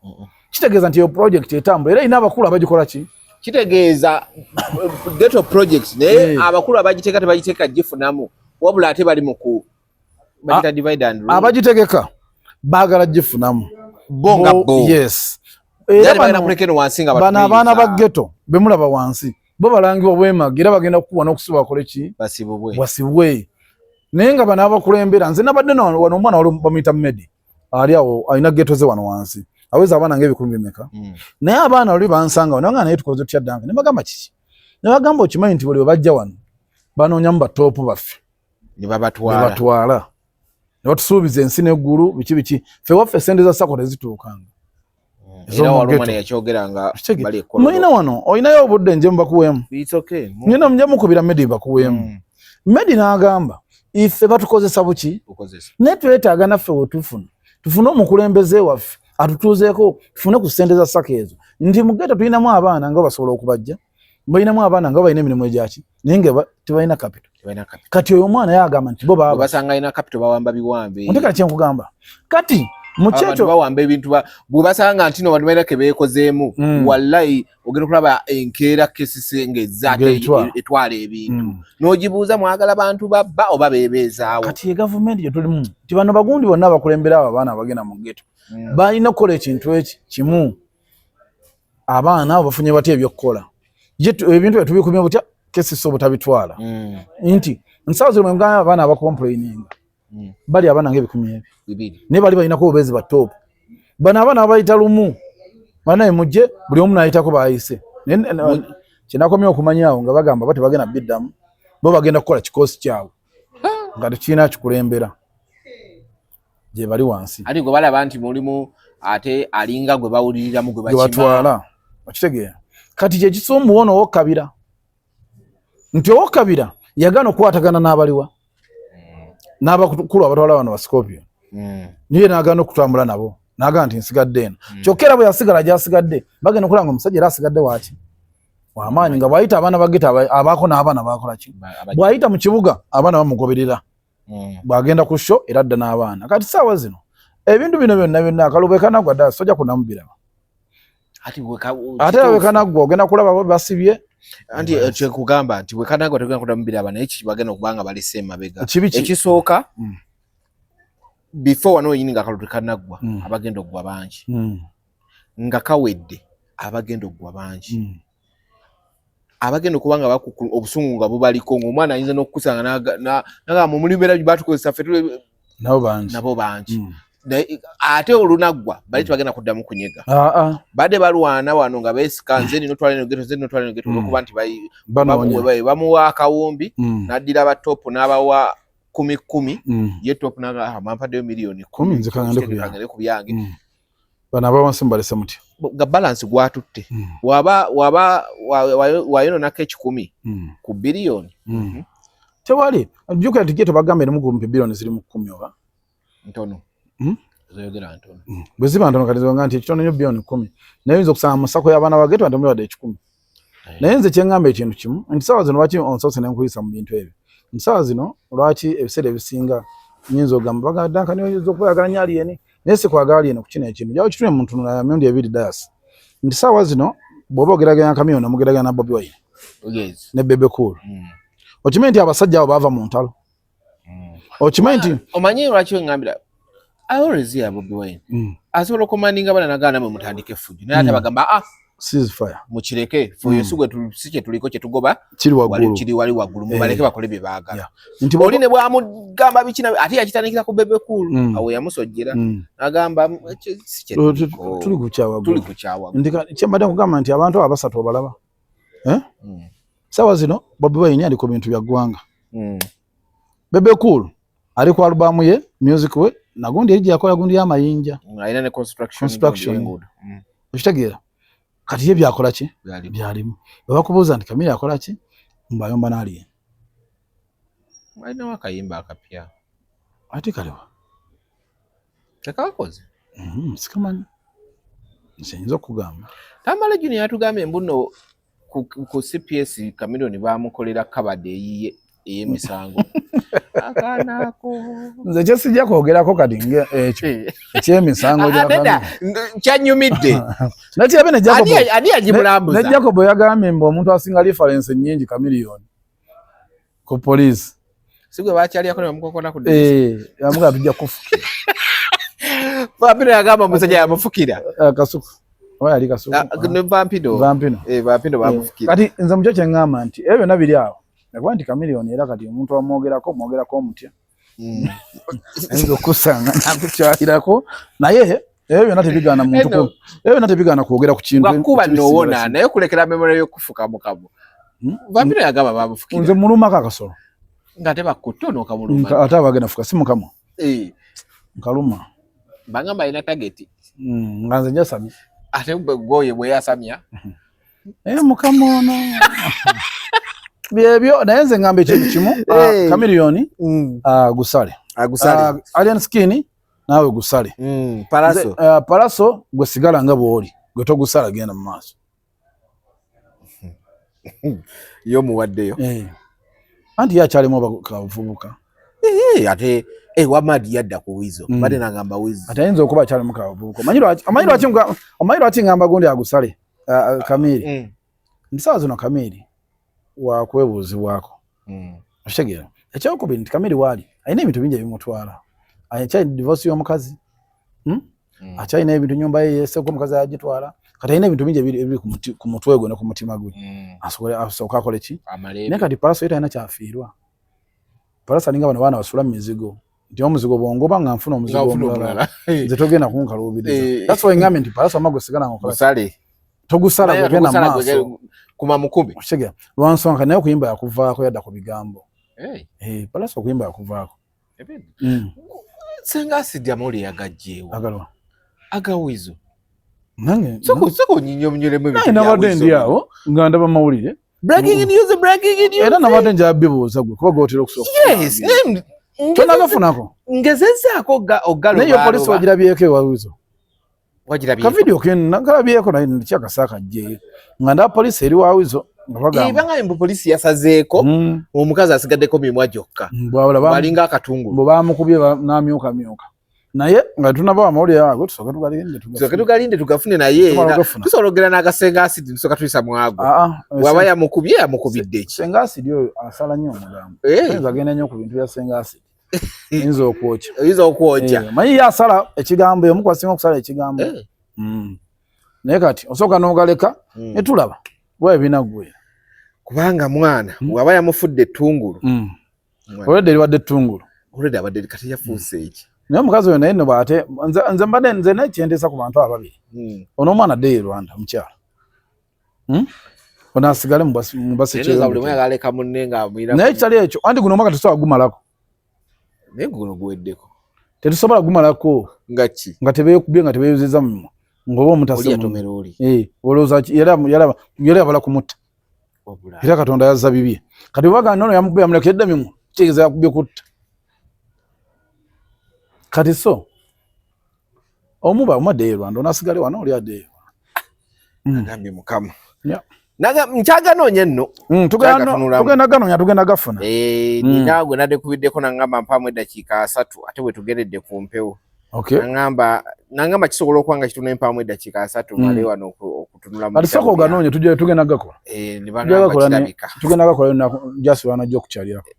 Speaker 1: kitegeeza nti eyo project etambula era ina abakulu abagikola ki
Speaker 2: kitegeeza Ghetto project naye abakulu abagiteeka tebagiteeka gifunamu wabula ate bali muku bagita divide and rule
Speaker 1: abagitegeka baagala gifunamu
Speaker 2: bonga bo
Speaker 1: yes
Speaker 2: era bana kulekeno wansi nga
Speaker 1: bana abaana ba Ghetto bemulaba wansi bo balangibwa bwemagira bagenda kukuwa n'okusiba bakole ki basibwe naye nga bano abakulembera nze nabadde wano omwana wali bamuyita Medi ali awo alina Ghetto ze wano wansi aweza abaana ng'ebikumi bimeka naye abaana oli bansanga naye nga naye tukoze tutya ddange ne bagamba kiki ne bagamba okimanyi nti buli we bajja wano banoonyamu batoopu baffe
Speaker 2: ne babatwala
Speaker 1: ne batusuubiza ensi n'eggulu biki ffe waffe sente za sako tezituukanga
Speaker 2: era walumane yakyogeranga bali ekola
Speaker 1: mulina wano olinayo obudde nje mbakuweemu nina mujja mukubira Medi bakuweemu Medi n'agamba ife batukozesa buki naye twetaaga naffe wetufuna tufune omukulembeze waffe atutuuzeeko tufune ku ssente za sako ezo nti mu Ghetto tulinamu abaana nga basobola okubajja balinamu abaana nga balina emirimu egyaki naye nga tebalina kapito kati oyo omwana yagamba nti bo
Speaker 2: basanga ina kapito bawamba biwambe
Speaker 1: ontekala kyenkugamba kati Muchecho
Speaker 2: bawamba ebintu bubasanga nti no bantu balina kebekozeemu wallahi ogenda kulaba enkeera kesisenge zate etwala ebintu n'ogibuuza mwagala bantu babba oba bebeezaawo
Speaker 1: kati ye gavumenti gye tulimu nti bano bagundi bonna abakulembera abo abaana abagenda mu ghetto balina okukola ekintu eki kimu abaana abo bafunye batya ebyokukola ebintu byetubikumye butya kesisi obutabitwala nti nsawo ziri mwemugamba abaana abakomplaininga bali abaana ng'ebikumi ebyo naye bali balinako obubezi ba top bano abaana babayita lumu banaye mujje buli omu naayitako baayise kyenakomye okumanyaawo nga bagamba bati bagenda biddamu bo bagenda kukola kikoosi kyabwe nga tekirina kikulembera gye bali wansi
Speaker 2: ati gwe balaba nti mulimu ate alinga gwe bawuliriramu gwe
Speaker 1: batwala okitegeera kati kye kisumbuwa ono Owokabira nti Owokabira yagaana okukwatagana n'abaliwa n'abakulu abatwala bano ba Scorpion niye n'agaana okutambula nabo n'agamba nti nsigadde eno kyokka era bwe yasigala gy'asigadde bagenda okulaba nga omusajja era asigadde waaki w'amaanyi nga bw'ayita abaana ba ghetto abaako n'abaana bakola ki bw'ayita mu kibuga abaana bamugoberera bw'agenda ku show era adda n'abaana kati saawa zino ebintu bino byonna Kalube Kanaggwa ddala sojja kunamubiraba ate bwe Kanaggwa ogenda kulaba basibye
Speaker 2: anti kyekugamba nti bwe Kanaggwa tegenda kunamubiraba naye bagenda okubanga balese emabega ekisooka before wano wenyini nga Kalube Kanaggwa abagenda okugwa bangi nga kawedde abagenda okugwa bangi abagenda okubanga obusungu nga bubaliko ng'omwana ayinza n'okukusanga naga mu mulimbera batukozesa ffe nabo bangi ate olunaggwa bali tebagenda kuddamu kunyega badde balwana wano nga beesikanze ninotwala eno geto olwokuba nti bamuwa akawumbi n'addira abatopu n'abawa 10 ye topu amampaddeyo miliyoni 10
Speaker 1: nze kangende
Speaker 2: ku byange
Speaker 1: bano abawansi mubalese mutya
Speaker 2: nga balance gwatutte wayononako 10 ku biliyoni
Speaker 1: tewali jjukira nti gyeto bagamba erimu ku biliyoni ziri mu 10 oba
Speaker 2: ntono zoyogera ntono
Speaker 1: bwe ziba ntono kati zonga nti ekitono nnyo biliyoni 10 naye oyinza okusanga mu ssako y'abaana ba ghetto wadde 10 naye nze kyeŋŋamba ekintu kimu nti ssaawa zino lwaki onsoose nenkuyisa mu bintu ebyo nti ssaawa zino lwaki ebiseera ebisinga nyinza ogamba bagadankani oyinza okubayagalanya aliyeni naye si kwagala aliyeni ku kino ekintu jawo kitune mu ntunula ya mirundi 2 dayasi nti ssaawa zino bw'oba ogeraganya Kamiyona omugeraganya na Bobi Wine ne Bebe Cool okimanyi nti abasajja abo baava mu ntalo okimanyi nti
Speaker 2: omanyi lwaki weŋŋambira I always hear Bobi Wine asobola okumandinga bana nagana namwe mutandike effujjo naye ate bagamba
Speaker 1: ceasefire
Speaker 2: mukireke fuyesugwe si kye tuliko kye tugoba kiri wali waggulu mubaleke bakole bye baagala oli ne bwamugamba biki ate yakitandikira ku Bebe Cool awo yamusojjera agamba si kye
Speaker 1: tuli kukyawa kyembadde nkugamba nti abantu abo basatu obalaba ssaawa zino Bobi Wine ali ku bintu bya ggwanga Bebe Cool ali ku alubamu ye music we nagundi eri gyakola gundi y'amayinja
Speaker 2: alina ne construction
Speaker 1: okitegeera kati ye byakola ki byalimu bwe bakubuuza nti Kamira yakola ki mbayomba n'aliye
Speaker 2: alinawo akayimba akapya
Speaker 1: ate kalewa
Speaker 2: tekakoze
Speaker 1: sikamanyi nsinza okugamba
Speaker 2: Tamale Junior yatugamba embuno ku CPS Chameleone bamukolera kabade eyiye ey'emisango akanako
Speaker 1: nze kyesijja kwogerako kati ekyemisango
Speaker 2: kyanyumidde
Speaker 1: nakirabe
Speaker 2: ani yagimulambuza
Speaker 1: ne Jacob yagambye mbu omuntu asinga reference nnyingi Chameleone ku poliisi
Speaker 2: sigwe bakyaliyako nebamukokona ku
Speaker 1: yamugamba tujja kufukira
Speaker 2: Vampino yagamba omusajja yamufukira
Speaker 1: kasuku oba yali kasuku
Speaker 2: Vampino bamufukira
Speaker 1: kati nze mukyo kyeŋŋamba nti ebyo byonna biri awo nakuba nti Chameleone era kati omuntu amwogerako omutya ayinza okusanga nakukyalirako naye ebyo byonna tebigaana muntu ebyo byonna tebigaana kwogera ku kintu
Speaker 2: lwakuba nowona naye kulekera memoryo y'okufuka mukamu Vampino yagamba bamufukira
Speaker 1: nze mulumako akasolo
Speaker 2: nga tebakutte n'okamuluma
Speaker 1: ate abagenda fuka si mukamu nkaluma
Speaker 2: bagamba alina tageti
Speaker 1: nga nze njasamya
Speaker 2: ate gwoye bwe yasamya
Speaker 1: mukamu ono byebyo naye nze ngamba ekintu kimu Chameleone gusale Alien Skin naawe gusale Palaso gwe sigala nga bw'oli gwe togusala genda mu maaso
Speaker 2: yo muwaddeyo
Speaker 1: anti yakyalimu abavubuka
Speaker 2: ate Wamadi yadda ku Wizo bade nagamba Wizo
Speaker 1: atayinza okuba kyali mukavuko amanyiro ati ngamba gundi agusale Kamiri ndisawa zino Kamiri wa kwebuuzibwako oshegera ekyokubiri nti Kamiri wali ayina ebintu bingi ebimutwala ayina divorce y'omukazi akyalina ebintu nyumba ye yese ko omukazi agitwala kati ayina ebintu bingi ebiri ku mutwe gwe ne ku mutima gwe asooka akole ki ne kati Pallaso yita ayina kyafiirwa Pallaso alinga bano baana basula mu mizigo nti omuzigo bwongoba nga nfuna omuzigo omulala nze togenda kunkaluubiriza that's why ngambe nti Pallaso amago sigala ng'okola togusala gwegenda maaso
Speaker 2: kuma mukumi
Speaker 1: oshegera lwansonga naye okuyimba yakuvaako yadda ku bigambo Pallaso okuyimba yakuvaako
Speaker 2: Senga Acid amawulire yagajjeewo
Speaker 1: agalwa
Speaker 2: aga Wizo
Speaker 1: nange
Speaker 2: soko nyinyomnyolemu
Speaker 1: ebintu nabadde ndi awo nga ndaba mawulire
Speaker 2: breaking news
Speaker 1: era nabadde njabibuuza gwe kuba gootera okusooka tonagafunako
Speaker 2: ngezezaako ogalo
Speaker 1: naye poliisi wagirabyeko ewa Wizo
Speaker 2: wagirabyeko
Speaker 1: ka video kalabyeko naye ndikyakasaaka jjeeyo nga ndaba poliisi eri wa Wizo nga bagamba
Speaker 2: ibanga embu poliisi yasazeeko omukazi asigaddeko mimwa gyokka balinga akatungulu
Speaker 1: bo bamukubye n'amyuka naye nga tunaba amawulire ago tusooke
Speaker 2: tugalinde tugafune naye tusologera n'agasenga Acid tusooka tuyisa mwago waba yamukubidde eki
Speaker 1: Senga Acid oyo asala nnyo omugambo ayinza agenda nnyo ku bintu bya Senga Acid oyinza okwokya manyi yasala ekigambo omu kwasinga okusala ekigambo naye kati osooka n'ogaleka ne tulaba bwebinaggwe
Speaker 2: kubanga mwana waba yamufudde ettungulu
Speaker 1: olwedde eriwadde ettungulu
Speaker 2: olwedde abadde kati yafuuse eki
Speaker 1: naye omukazi oyo naye noba ate nze mbadde nze nekyenteesa ku bantu ababiri ono omwana addeyo e Rwanda mukyala ono asigale mu naye ekitali ekyo anti guno omwaka tetusobola gumalako
Speaker 2: naye guno guweddeko
Speaker 1: tetusobola gumalako nga tebekubye nga tebeyuzizza mu ngoba omutaseolowooza yali abala kumutta era Katonda yazza bibye kati bwebagamba ono yamukubye yamulekedde mimu kitegeeza yakubye kutta kati so omuba omaddeyo e Rwanda onasigale wano oli addeyo
Speaker 2: agambye Mukama nkyaganoonya nno
Speaker 1: tugenda gafuna
Speaker 2: ninaagwe nadde kubiddeko nangamba mpaamu eddakiika 3 ate bwe tugeredde ku mpewo nangamba kisobola okuba nga kituna empaamu eddakiika 3 male wano okutunula
Speaker 1: kati sooka oganoonya tugenda gakola tugenda gakola jasi wanajja okukyalirako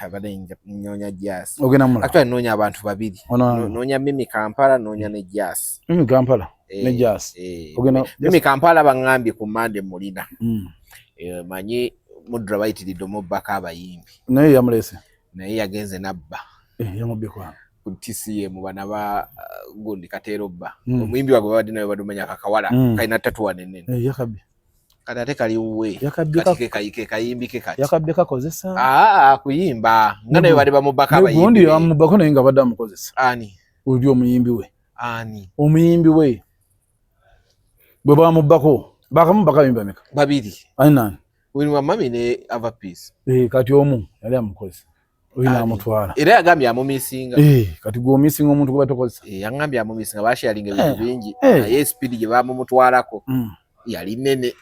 Speaker 2: abadde nnoonya jasi
Speaker 1: ogenda mulala
Speaker 2: actually nnoonya abantu babiri nnoonya Mimi Kampala nnoonya ne jasi
Speaker 1: Mimi Kampala ne jasi
Speaker 2: Mimi Kampala baŋŋambye ku Mande mulina manyi Mudra bayitiridde omubbako abayimbi
Speaker 1: naye yamulese
Speaker 2: naye yagenze nabba
Speaker 1: yamubye kwana
Speaker 2: ku TCM bana ba gundi Katero bba omuyimbi wagwe babadde nawe badumanya kakawala kalina tatuwa nene
Speaker 1: yakabye
Speaker 2: kati ate kali uwe kati kayimbi ke kati
Speaker 1: yakabye kakozesa
Speaker 2: kuyimba nga naye bali bamubbako abayimbi
Speaker 1: gundi amubbako naye nga badde amukozesa
Speaker 2: ani
Speaker 1: oli omuyimbi we
Speaker 2: ani
Speaker 1: omuyimbi we bwe bamubbako bakamubbako abayimbi bameka
Speaker 2: babiri
Speaker 1: ani nani
Speaker 2: William Mami ne Avapeace
Speaker 1: kati omu yali amukozesa oyina amutwala
Speaker 2: era yagambye amumisinga
Speaker 1: kati gwe omisinga omuntu gwe batokozesa
Speaker 2: yagambye amumisinga basharinga ebintu bingi naye speed gye bamumutwalako yali nene